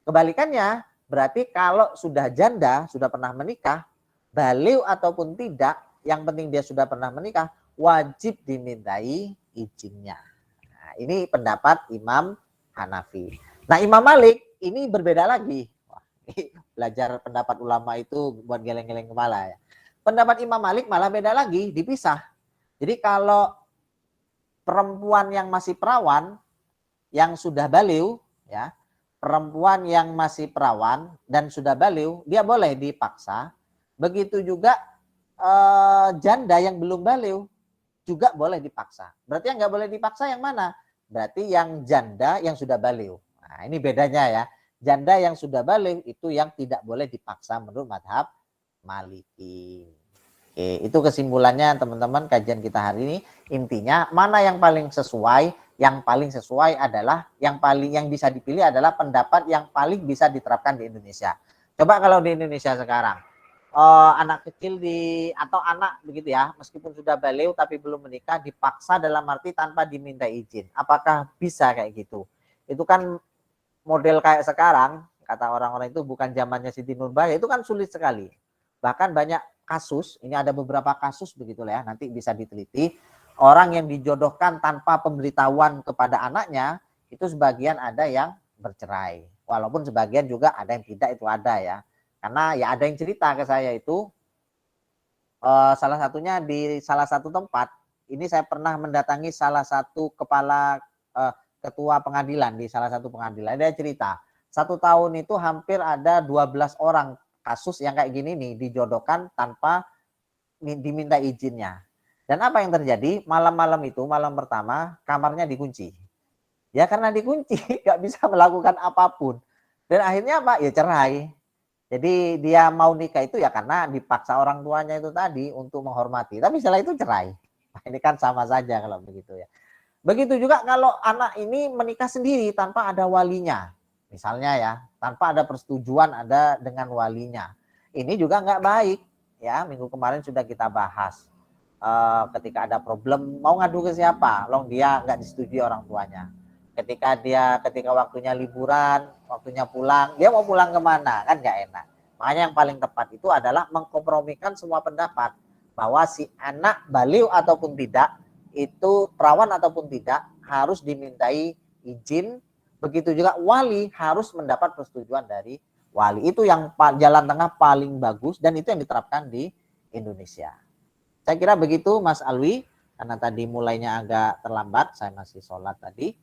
Kebalikannya, berarti kalau sudah janda, sudah pernah menikah, balighah ataupun tidak, yang penting dia sudah pernah menikah, wajib dimintai izinnya. Nah, ini pendapat Imam Hanafi. Nah, Imam Malik ini berbeda lagi. Wah, ini belajar pendapat ulama itu buat geleng-geleng kepala ya. Pendapat Imam Malik malah beda lagi, dipisah. Jadi kalau perempuan yang masih perawan, yang sudah balighah, ya, perempuan yang masih perawan dan sudah balighah, dia boleh dipaksa. Begitu juga janda yang belum balighah juga boleh dipaksa. Berarti yang nggak boleh dipaksa yang mana? Berarti yang janda yang sudah balighah. Nah, ini bedanya ya. Janda yang sudah balighah itu yang tidak boleh dipaksa menurut madhab Maliki. Oke, itu kesimpulannya teman-teman kajian kita hari ini. Intinya mana yang paling sesuai? Yang paling sesuai adalah yang bisa dipilih adalah pendapat yang paling bisa diterapkan di Indonesia. Coba kalau di Indonesia sekarang anak kecil atau anak begitu ya, meskipun sudah balighah tapi belum menikah, dipaksa dalam arti tanpa diminta izin. Apakah bisa kayak gitu? Itu kan model kayak sekarang, kata orang-orang itu bukan zamannya Siti Nurbaya, itu kan sulit sekali. Bahkan banyak kasus, ini ada beberapa kasus begitulah ya, nanti bisa diteliti. Orang yang dijodohkan tanpa pemberitahuan kepada anaknya, itu sebagian ada yang bercerai. Walaupun sebagian juga ada yang tidak, itu ada ya. Karena ya ada yang cerita ke saya itu, salah satunya di salah satu tempat, ini saya pernah mendatangi salah satu kepala ketua pengadilan di salah satu pengadilan. Dia cerita, 1 tahun itu hampir ada 12 orang kasus yang kayak gini nih dijodohkan tanpa diminta izinnya. Dan apa yang terjadi? Malam-malam itu, malam pertama, kamarnya dikunci. Ya karena dikunci, nggak bisa melakukan apapun. Dan akhirnya apa? Ya cerai. Jadi dia mau nikah itu ya karena dipaksa orang tuanya itu tadi untuk menghormati. Tapi setelah itu cerai. Nah, ini kan sama saja kalau begitu ya. Begitu juga kalau anak ini menikah sendiri tanpa ada walinya. Misalnya ya, tanpa ada persetujuan ada dengan walinya. Ini juga nggak baik. Ya, minggu kemarin sudah kita bahas. Ketika ada problem, mau ngadu ke siapa? Long dia nggak disetujui orang tuanya. Ketika waktunya liburan, waktunya pulang, dia mau pulang kemana? Kan nggak enak. Makanya yang paling tepat itu adalah mengkompromikan semua pendapat. Bahwa si anak baliu ataupun tidak, itu perawan ataupun tidak, harus dimintai izin. Begitu juga wali harus mendapat persetujuan dari wali. Itu yang jalan tengah paling bagus dan itu yang diterapkan di Indonesia. Saya kira begitu Mas Alwi, karena tadi mulainya agak terlambat, saya masih sholat tadi.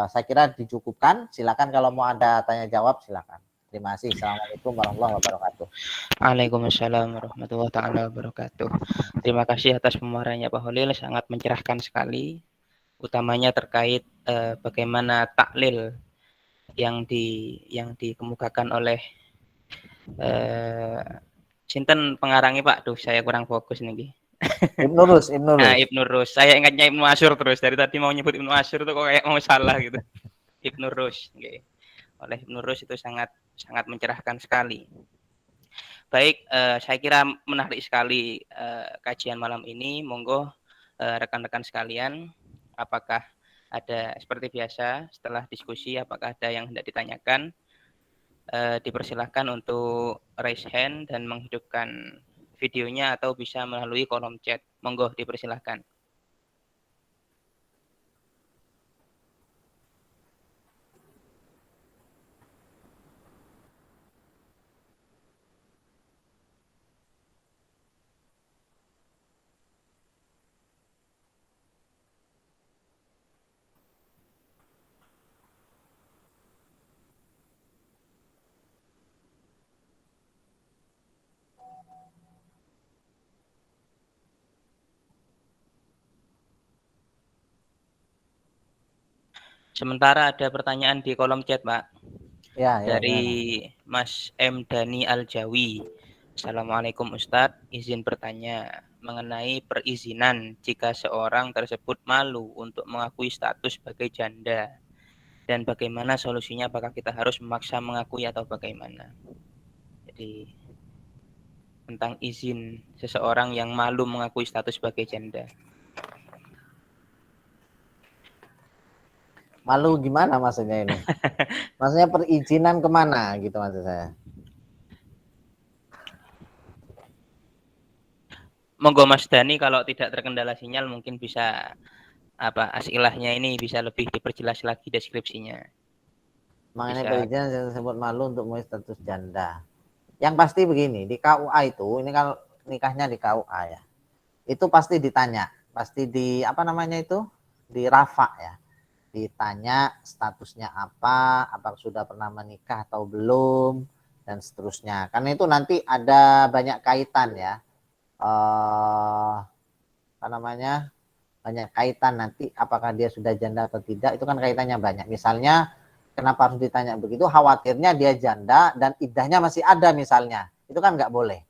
Saya kira dicukupkan. Silakan kalau mau ada tanya jawab, silakan. Terima kasih. Assalamualaikum warahmatullahi wabarakatuh. Waalaikumsalam warahmatullahi wabarakatuh. Terima kasih atas pemaparannya Pak Holil, sangat mencerahkan sekali. Utamanya terkait bagaimana taklil yang dikemukakan oleh sinten pengarangnya Pak? Duh, saya kurang fokus nih. Ibnu Rus. Nah, Ibnu Rus. Saya ingatnya Ibnu Asyur terus. Dari tadi mau nyebut Ibnu Asyur tuh kok kayak mau salah gitu. Ibnu Rus. Okay. Oleh Ibnu Rus itu sangat mencerahkan sekali. Baik, saya kira menarik sekali kajian malam ini. Monggo rekan-rekan sekalian, apakah ada seperti biasa setelah diskusi, apakah ada yang hendak ditanyakan? Dipersilahkan untuk raise hand dan menghidupkan videonya atau bisa melalui kolom chat. Monggo dipersilahkan. Sementara ada pertanyaan di kolom chat, Pak. Ya, dari Mas M. Dani Aljawi. Assalamualaikum Ustadz, izin bertanya mengenai perizinan jika seorang tersebut malu untuk mengakui status sebagai janda. Dan bagaimana solusinya, apakah kita harus memaksa mengakui atau bagaimana? Jadi tentang izin seseorang yang malu mengakui status sebagai janda. Malu gimana maksudnya ini? Maksudnya perizinan kemana gitu maksud saya? Monggo Mas Dani, kalau tidak terkendala sinyal mungkin bisa asilahnya ini bisa lebih diperjelas lagi deskripsinya. Mengenai perizinan yang disebut malu untuk memiliki status janda. Yang pasti begini, di KUA itu, ini kalau nikahnya di KUA ya, itu pasti ditanya, pasti di di rafa ya, ditanya statusnya apakah sudah pernah menikah atau belum, dan seterusnya. Karena itu nanti ada banyak kaitan ya, banyak kaitan nanti apakah dia sudah janda atau tidak, itu kan kaitannya banyak. Misalnya kenapa harus ditanya begitu, khawatirnya dia janda dan iddahnya masih ada misalnya, itu kan nggak boleh.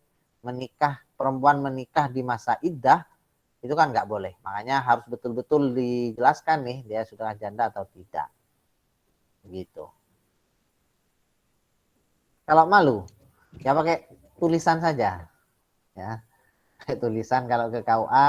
Perempuan menikah di masa iddah itu kan nggak boleh. Makanya harus betul-betul dijelaskan nih dia sudah janda atau tidak. Begitu. Kalau malu, ya pakai tulisan saja. Ya, pakai tulisan. Kalau ke KUA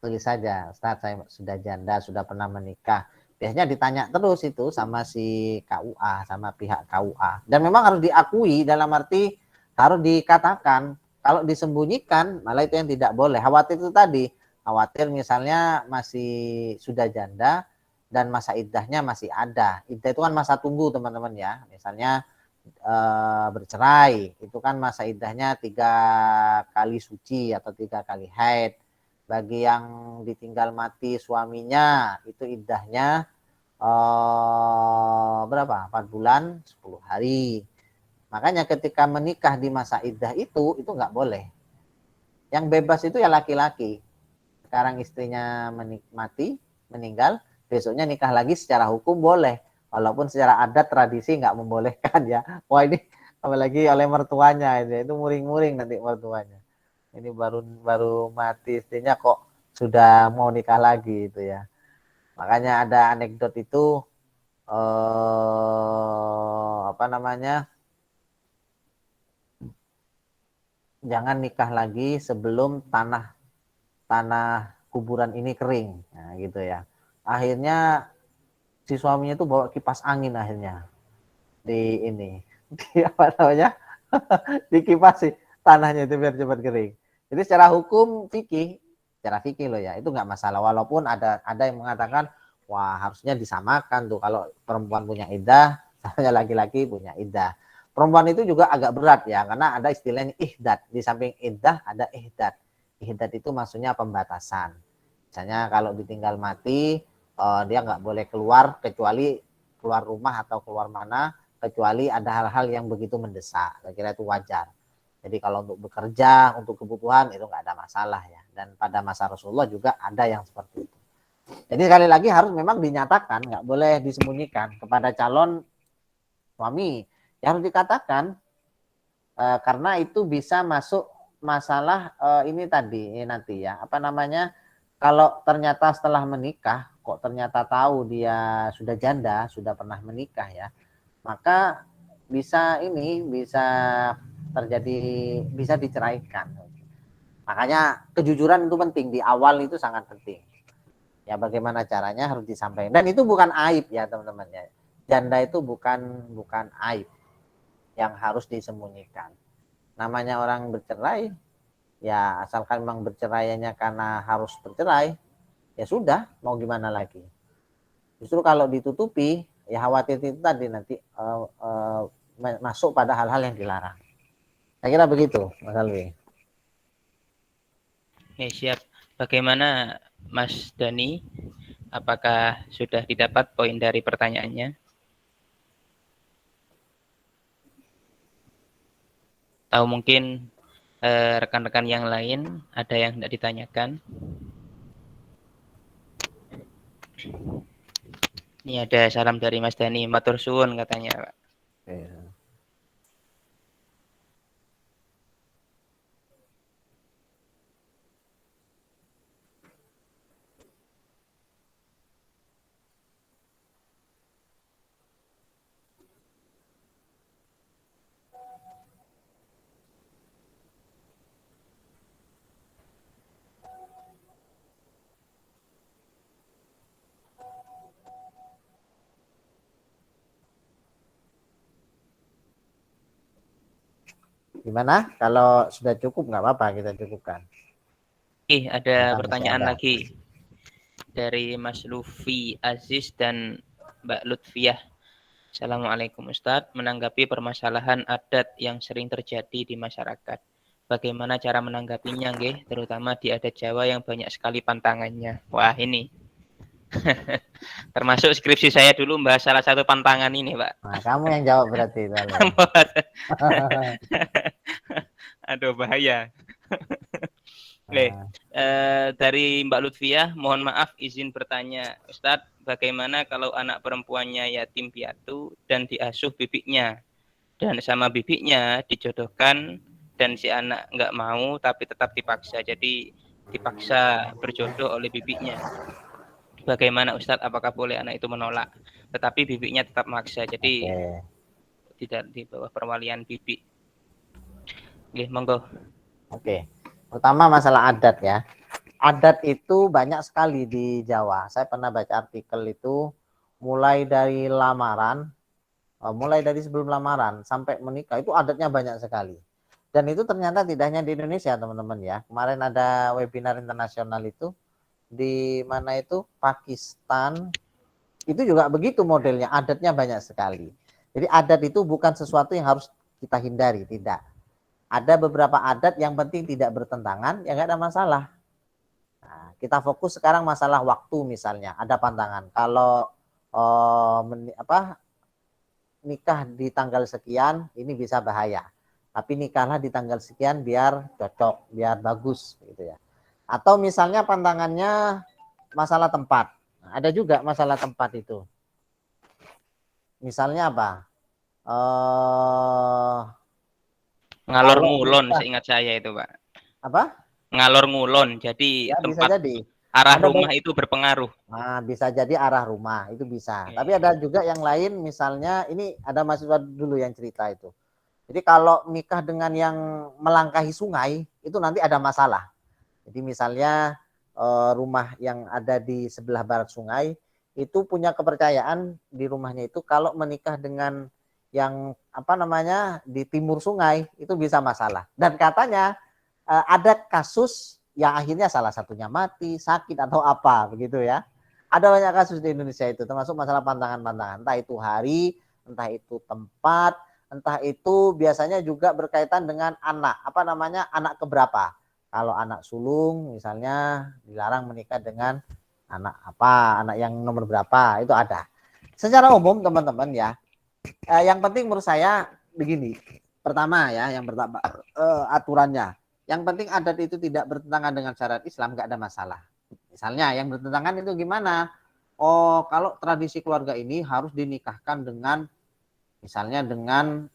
tulis saja, Ustaz saya sudah janda, sudah pernah menikah. Biasanya ditanya terus itu sama si KUA, sama pihak KUA. Dan memang harus diakui, dalam arti harus dikatakan. Kalau disembunyikan malah itu yang tidak boleh. Khawatir itu tadi, khawatir misalnya masih sudah janda dan masa iddahnya masih ada. Iddah itu kan masa tunggu teman-teman ya. Misalnya bercerai, itu kan masa iddahnya 3 kali suci atau 3 kali haid. Bagi yang ditinggal mati suaminya, itu iddahnya berapa? 4 bulan 10 hari. Makanya ketika menikah di masa iddah itu nggak boleh. Yang bebas itu ya laki-laki. Sekarang istrinya mati, meninggal, besoknya nikah lagi secara hukum boleh. Walaupun secara adat tradisi nggak membolehkan ya. Wah ini apalagi oleh mertuanya itu muring-muring nanti mertuanya. Ini baru baru mati istrinya kok sudah mau nikah lagi itu ya. Makanya ada anekdot itu apa namanya? Jangan nikah lagi sebelum tanah kuburan ini kering. Nah, gitu ya. Akhirnya si suaminya itu bawa kipas angin akhirnya di ini di apa namanya dikipas sih tanahnya itu biar cepat kering. Jadi secara hukum fikih, secara fikih loh ya itu nggak masalah. Walaupun ada yang mengatakan wah harusnya disamakan tuh kalau perempuan punya iddah, sama laki-laki punya iddah. Perempuan itu juga agak berat ya karena ada istilahnya ihdat. Di samping iddah ada ihdat. Ihdat itu maksudnya pembatasan. Misalnya kalau ditinggal mati dia nggak boleh keluar kecuali keluar rumah atau keluar mana kecuali ada hal-hal yang begitu mendesak. Saya kira itu wajar. Jadi kalau untuk bekerja, untuk kebutuhan itu nggak ada masalah ya. Dan pada masa Rasulullah juga ada yang seperti itu. Jadi sekali lagi harus memang dinyatakan, nggak boleh disembunyikan kepada calon suami. Ya harus dikatakan karena itu bisa masuk masalah ini tadi nanti ya apa namanya kalau ternyata setelah menikah kok ternyata tahu dia sudah janda sudah pernah menikah ya maka bisa terjadi bisa diceraikan. Makanya kejujuran itu penting di awal itu sangat penting. Ya bagaimana caranya harus disampaikan dan itu bukan aib ya teman-teman ya. Janda itu bukan aib yang harus disembunyikan. Namanya orang bercerai ya asalkan memang bercerainya karena harus bercerai ya sudah mau gimana lagi. Justru kalau ditutupi ya khawatir itu tadi nanti masuk pada hal-hal yang dilarang. Saya kira begitu, Mas Alwi. Ya, siap. Bagaimana Mas Dani? Apakah sudah didapat poin dari pertanyaannya? Atau mungkin rekan-rekan yang lain ada yang tidak ditanyakan? Ini ada salam dari Mas Dani, matur suwun katanya, Pak. Gimana? Kalau sudah cukup nggak apa-apa kita cukupkan. Ada Maka pertanyaan ada. lagi dari Mas Lufi Aziz dan Mbak Lutfiah. Assalamualaikum Ustadz, menanggapi permasalahan adat yang sering terjadi di masyarakat. Bagaimana cara menanggapinya, nggih? Terutama di adat Jawa yang banyak sekali pantangannya. Wah, ini termasuk skripsi saya dulu bahas salah satu pantangan ini, Pak. Nah, kamu yang jawab berarti itu. Aduh, bahaya. Dari Mbak Lutfiah, mohon maaf izin bertanya, Ustadz, bagaimana kalau anak perempuannya yatim piatu dan diasuh bibiknya, dan sama bibiknya dijodohkan dan si anak nggak mau tapi tetap dipaksa, jadi dipaksa berjodoh oleh bibiknya. Bagaimana Ustadz, apakah boleh anak itu menolak, tetapi bibiknya tetap maksa, jadi tidak di bawah perwalian bibik. Oke, monggo. Oke. Pertama masalah adat ya. Adat itu banyak sekali di Jawa. Saya pernah baca artikel itu mulai dari lamaran, mulai dari sebelum lamaran sampai menikah itu adatnya banyak sekali. Dan itu ternyata tidak hanya di Indonesia teman-teman ya. Kemarin ada webinar internasional itu di mana itu Pakistan itu juga begitu modelnya, adatnya banyak sekali. Jadi adat itu bukan sesuatu yang harus kita hindari, tidak. Ada beberapa adat yang penting tidak bertentangan, ya nggak ada masalah. Nah, kita fokus sekarang masalah waktu misalnya, ada pantangan. Kalau nikah di tanggal sekian, ini bisa bahaya. Tapi nikahlah di tanggal sekian biar cocok, biar bagus, gitu ya. Atau misalnya pantangannya masalah tempat. Nah, ada juga masalah tempat itu. Misalnya apa? Ngalor Kalau ngulon nikah seingat saya itu, Pak. apa? Ngalor ngulon, jadi Ya bisa tempat jadi. arah Ada rumah itu berpengaruh. Nah, bisa jadi arah rumah itu bisa. Tapi Oke. ada juga yang lain, misalnya ini ada mahasiswa dulu yang cerita itu. Jadi kalau nikah dengan yang melangkahi sungai itu nanti ada masalah. Jadi misalnya rumah yang ada di sebelah barat sungai itu punya kepercayaan di rumahnya itu kalau menikah dengan yang apa namanya di timur sungai itu bisa masalah. Dan katanya ada kasus yang akhirnya salah satunya mati, sakit atau apa begitu ya. Ada banyak kasus di Indonesia itu termasuk masalah pantangan-pantangan. Entah itu hari, entah itu tempat, entah itu biasanya juga berkaitan dengan anak, apa namanya anak keberapa. Kalau anak sulung misalnya dilarang menikah dengan anak apa, anak yang nomor berapa, itu ada. Secara umum teman-teman ya, yang penting menurut saya begini. Pertama ya, yang pertama aturannya. Yang penting adat itu tidak bertentangan dengan syariat Islam, nggak ada masalah. Misalnya yang bertentangan itu gimana? Oh, kalau tradisi keluarga ini harus dinikahkan dengan misalnya dengan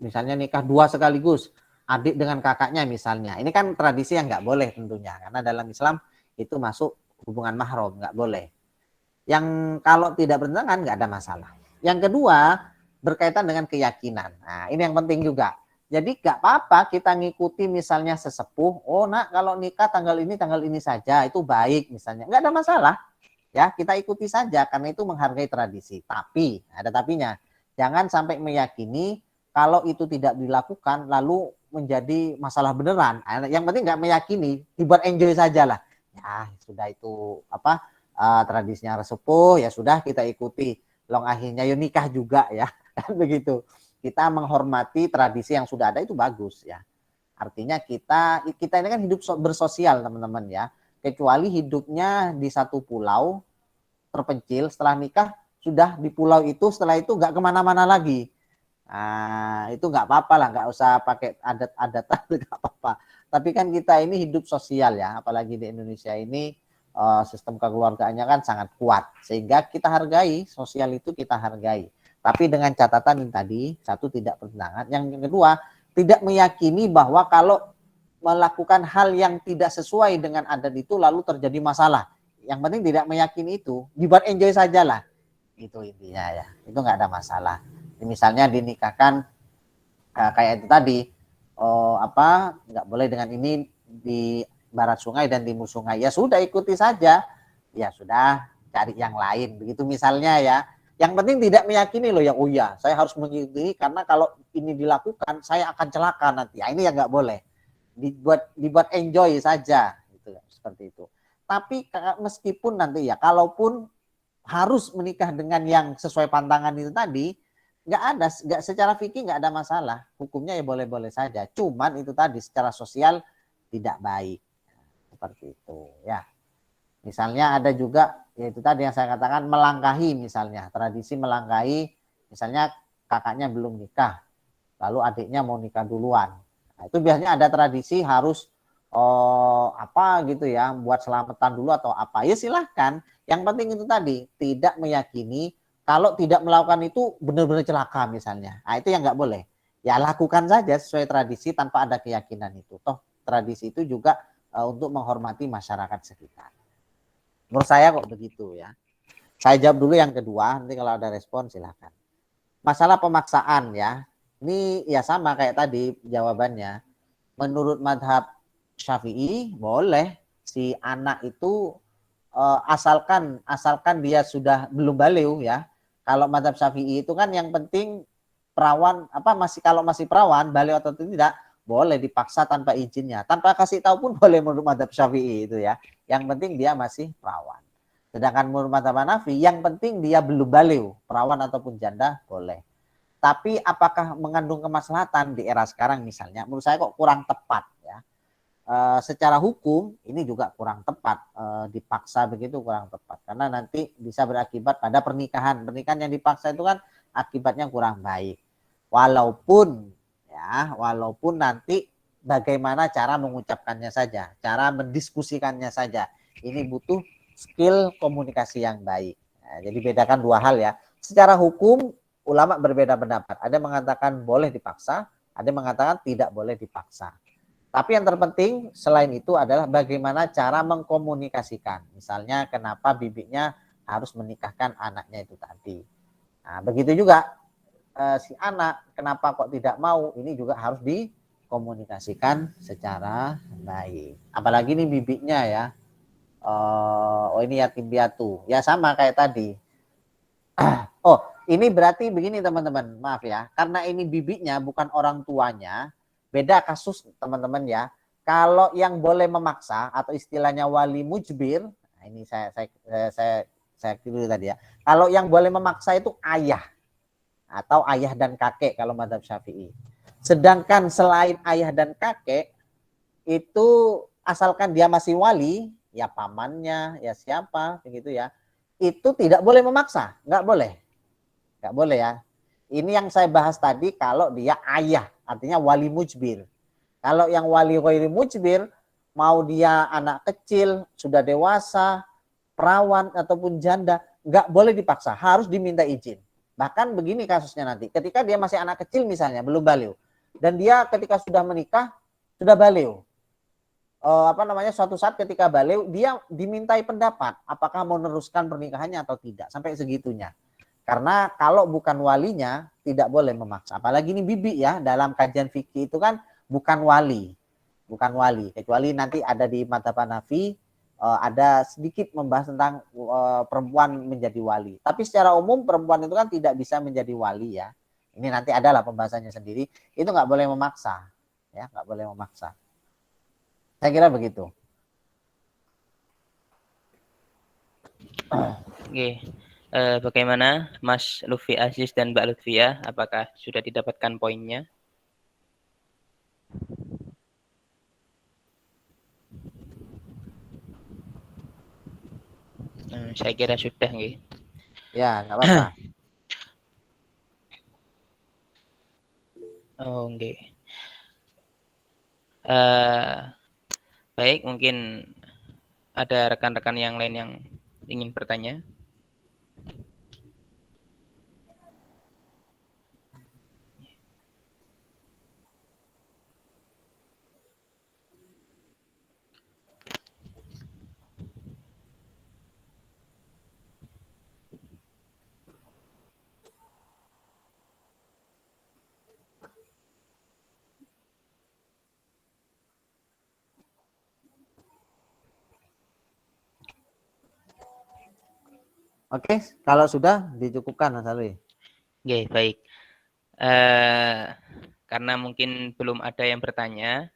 misalnya nikah dua sekaligus, adik dengan kakaknya misalnya. Ini kan tradisi yang nggak boleh tentunya, karena dalam Islam itu masuk hubungan mahram, nggak boleh. Yang kalau tidak bertentangan nggak ada masalah. Yang kedua berkaitan dengan keyakinan. Nah ini yang penting juga. Jadi nggak apa-apa kita ngikuti misalnya sesepuh. Oh nak kalau nikah tanggal ini saja itu baik misalnya. Nggak ada masalah. Ya kita ikuti saja karena itu menghargai tradisi. Tapi ada tapinya. Jangan sampai meyakini kalau itu tidak dilakukan lalu menjadi masalah beneran. Yang penting nggak meyakini, dibuat enjoy saja lah. Ya sudah itu apa tradisinya resepuh ya sudah kita ikuti. Long akhirnya yo nikah juga ya kan begitu. Kita menghormati tradisi yang sudah ada itu bagus ya. Artinya kita ini kan hidup bersosial teman-teman ya. Kecuali hidupnya di satu pulau terpencil setelah nikah sudah di pulau itu setelah itu nggak kemana-mana lagi. Nah, itu nggak apa-apa lah, nggak usah pakai adat-adatan, nggak apa-apa. Tapi kan kita ini hidup sosial ya, apalagi di Indonesia ini sistem kekeluargaannya kan sangat kuat, sehingga kita hargai sosial itu kita hargai. Tapi dengan catatan yang tadi, satu tidak bertentangan, yang kedua tidak meyakini bahwa kalau melakukan hal yang tidak sesuai dengan adat itu lalu terjadi masalah. Yang penting tidak meyakini itu, dibuat enjoy saja lah. Itu intinya ya, itu nggak ada masalah. Misalnya dinikahkan kayak itu tadi, nggak boleh dengan ini di barat sungai dan timur sungai. Ya sudah ikuti saja. Ya sudah cari yang lain. Begitu misalnya ya. Yang penting tidak meyakini loh yang oh ya saya harus mengikuti karena kalau ini dilakukan saya akan celaka nanti. Ya, ini yang nggak boleh. Dibuat enjoy saja gitu seperti itu. Tapi meskipun nanti ya kalaupun harus menikah dengan yang sesuai pantangan itu tadi, nggak secara fikih nggak ada masalah, hukumnya ya boleh-boleh saja. Cuman itu tadi secara sosial tidak baik seperti itu ya. Misalnya ada juga yaitu tadi yang saya katakan melangkahi misalnya tradisi melangkahi misalnya kakaknya belum nikah lalu adiknya mau nikah duluan. Nah, itu biasanya ada tradisi harus apa gitu ya buat selamatan dulu atau apa ya silahkan. Yang penting itu tadi tidak meyakini kalau tidak melakukan itu benar-benar celaka misalnya. Nah, itu yang nggak boleh. Ya lakukan saja sesuai tradisi tanpa ada keyakinan itu. Toh tradisi itu juga untuk menghormati masyarakat sekitar. Menurut saya kok begitu ya. Saya jawab dulu yang kedua, nanti kalau ada respon silakan. Masalah pemaksaan ya. Ini ya sama kayak tadi jawabannya. Menurut madhab Syafi'i boleh si anak itu asalkan dia sudah belum balighh ya. Kalau madhab Syafi'i itu kan yang penting perawan apa kalau masih perawan balighh atau tidak boleh dipaksa tanpa izinnya, tanpa kasih tahu pun boleh menurut madhab Syafi'i itu ya. Yang penting dia masih perawan. Sedangkan menurut mazhab Hanafi, yang penting dia belum balighh, perawan ataupun janda boleh. Tapi apakah mengandung kemaslahatan di era sekarang misalnya? Menurut saya kok kurang tepat ya. Secara hukum ini juga kurang tepat, dipaksa begitu kurang tepat karena nanti bisa berakibat pada pernikahan yang dipaksa itu kan akibatnya kurang baik, walaupun nanti bagaimana cara mengucapkannya saja, cara mendiskusikannya saja, ini butuh skill komunikasi yang baik. Nah, jadi bedakan dua hal ya. Secara hukum ulama berbeda pendapat, ada yang mengatakan boleh dipaksa, ada yang mengatakan tidak boleh dipaksa. Tapi yang terpenting selain itu adalah bagaimana cara mengkomunikasikan. Misalnya kenapa bibinya harus menikahkan anaknya itu tadi. Nah, begitu juga si anak kenapa kok tidak mau, ini juga harus dikomunikasikan secara baik. Apalagi ini bibinya ya. Oh ini yatim piatu. Ya sama kayak tadi. Oh, ini berarti begini teman-teman. Maaf ya. Karena ini bibinya bukan orang tuanya, beda kasus teman-teman ya. Kalau yang boleh memaksa atau istilahnya wali mujbir, nah ini saya kira tadi ya. Kalau yang boleh memaksa itu ayah atau ayah dan kakek kalau mazhab Syafi'i. Sedangkan selain ayah dan kakek itu asalkan dia masih wali, ya pamannya, ya siapa begitu ya. Itu tidak boleh memaksa, nggak boleh ya. Ini yang saya bahas tadi kalau dia ayah, artinya wali mujbir. Kalau yang wali ghairi mujbir, mau dia anak kecil, sudah dewasa, perawan ataupun janda, nggak boleh dipaksa, harus diminta izin. Bahkan begini kasusnya nanti, ketika dia masih anak kecil misalnya, belum balighh, dan dia ketika sudah menikah, sudah balighh. Suatu saat ketika balighh, dia dimintai pendapat, apakah mau meneruskan pernikahannya atau tidak, sampai segitunya. Karena kalau bukan walinya, tidak boleh memaksa. Apalagi ini bibi ya, dalam kajian fikih itu kan bukan wali. Kecuali nanti ada di mazhab Hanafi, ada sedikit membahas tentang perempuan menjadi wali. Tapi secara umum perempuan itu kan tidak bisa menjadi wali ya. Ini nanti adalah pembahasannya sendiri. Itu nggak boleh memaksa, ya nggak boleh memaksa. Saya kira begitu. Oke. Bagaimana Mas Lutfi Aziz dan Mbak Lutfia? Apakah sudah didapatkan poinnya? Saya kira sudah, nggih. Ya, nggak apa-apa. Oh, nggih. Baik, mungkin ada rekan-rekan yang lain yang ingin bertanya. Oke, kalau sudah dicukupkan Mas Alwi. Oke, baik. Karena mungkin belum ada yang bertanya,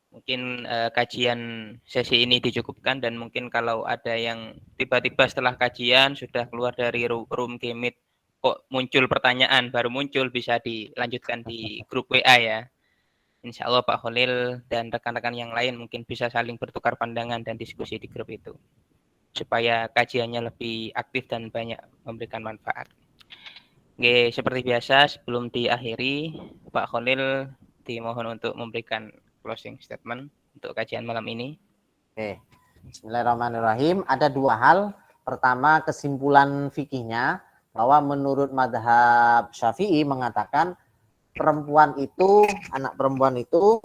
mungkin kajian sesi ini dicukupkan, dan mungkin kalau ada yang tiba-tiba setelah kajian sudah keluar dari room G-Meet kok muncul pertanyaan, baru muncul, bisa dilanjutkan di grup WA ya. Insya Allah Pak Khalil dan rekan-rekan yang lain mungkin bisa saling bertukar pandangan dan diskusi di grup itu, supaya kajiannya lebih aktif dan banyak memberikan manfaat. Oke, seperti biasa sebelum diakhiri, Pak Khalil dimohon untuk memberikan closing statement untuk kajian malam ini. Oke, Bismillahirrahmanirrahim. Ada dua hal. Pertama, kesimpulan fikihnya bahwa menurut mazhab Syafi'i mengatakan anak perempuan itu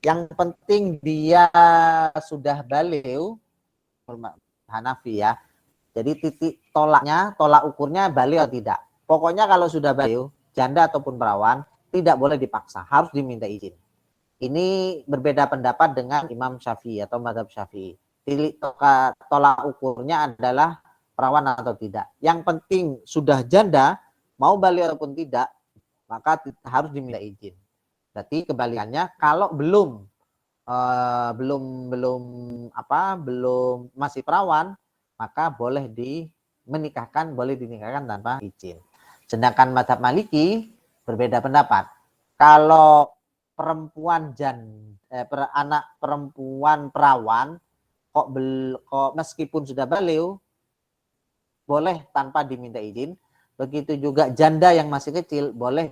yang penting dia sudah balighh, Hanafi ya. Jadi tolak ukurnya balighh atau tidak. Pokoknya kalau sudah balighh, janda ataupun perawan, tidak boleh dipaksa, harus diminta izin. Ini berbeda pendapat dengan Imam Syafi'i atau mazhab Syafi'i. Tolak ukurnya adalah perawan atau tidak. Yang penting sudah janda, mau balik ataupun tidak, maka harus diminta izin. Berarti kebalikannya, kalau belum belum masih perawan, maka boleh dinikahkan tanpa izin. Sedangkan mazhab Maliki berbeda pendapat. Kalau anak perempuan perawan kok meskipun sudah balighh boleh tanpa diminta izin. Begitu juga janda yang masih kecil boleh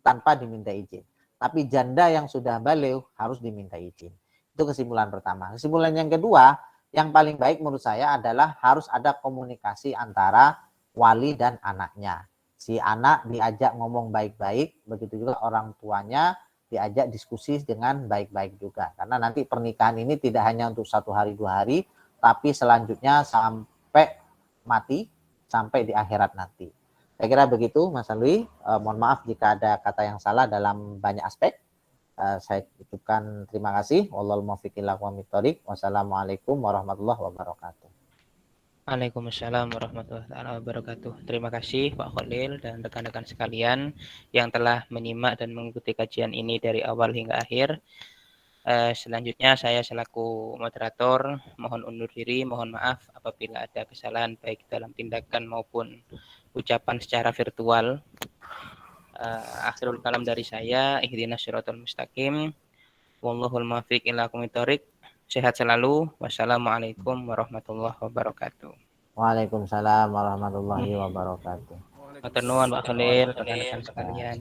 tanpa diminta izin. Tapi janda yang sudah balighh harus diminta izin. Itu kesimpulan pertama. Kesimpulan yang kedua, yang paling baik menurut saya adalah harus ada komunikasi antara wali dan anaknya. Si anak diajak ngomong baik-baik, begitu juga orang tuanya diajak diskusi dengan baik-baik juga. Karena nanti pernikahan ini tidak hanya untuk 1 hari 2 hari, tapi selanjutnya sampai mati, sampai di akhirat nanti. Saya kira begitu Mas Alwi. Mohon maaf jika ada kata yang salah dalam banyak aspek. Saya ucapkan terima kasih. Wallahul muwaffiq ila aqwamit thoriq. Wassalamualaikum warahmatullahi wabarakatuh. Waalaikumsalam warahmatullahi wabarakatuh. Terima kasih Pak Khalil dan rekan-rekan sekalian yang telah menyimak dan mengikuti kajian ini dari awal hingga akhir. Selanjutnya saya selaku moderator mohon undur diri, mohon maaf apabila ada kesalahan baik dalam tindakan maupun ucapan secara virtual. Akhirul kalam dari saya, ihdinas siratal mustaqim. Wallahul muwaffiq ila aqwamit thoriq. Sehat selalu. Wassalamualaikum warahmatullahi wabarakatuh. Waalaikumsalam warahmatullahi wabarakatuh. Matur nuwun Pak Khalil, rekan-rekan sekalian.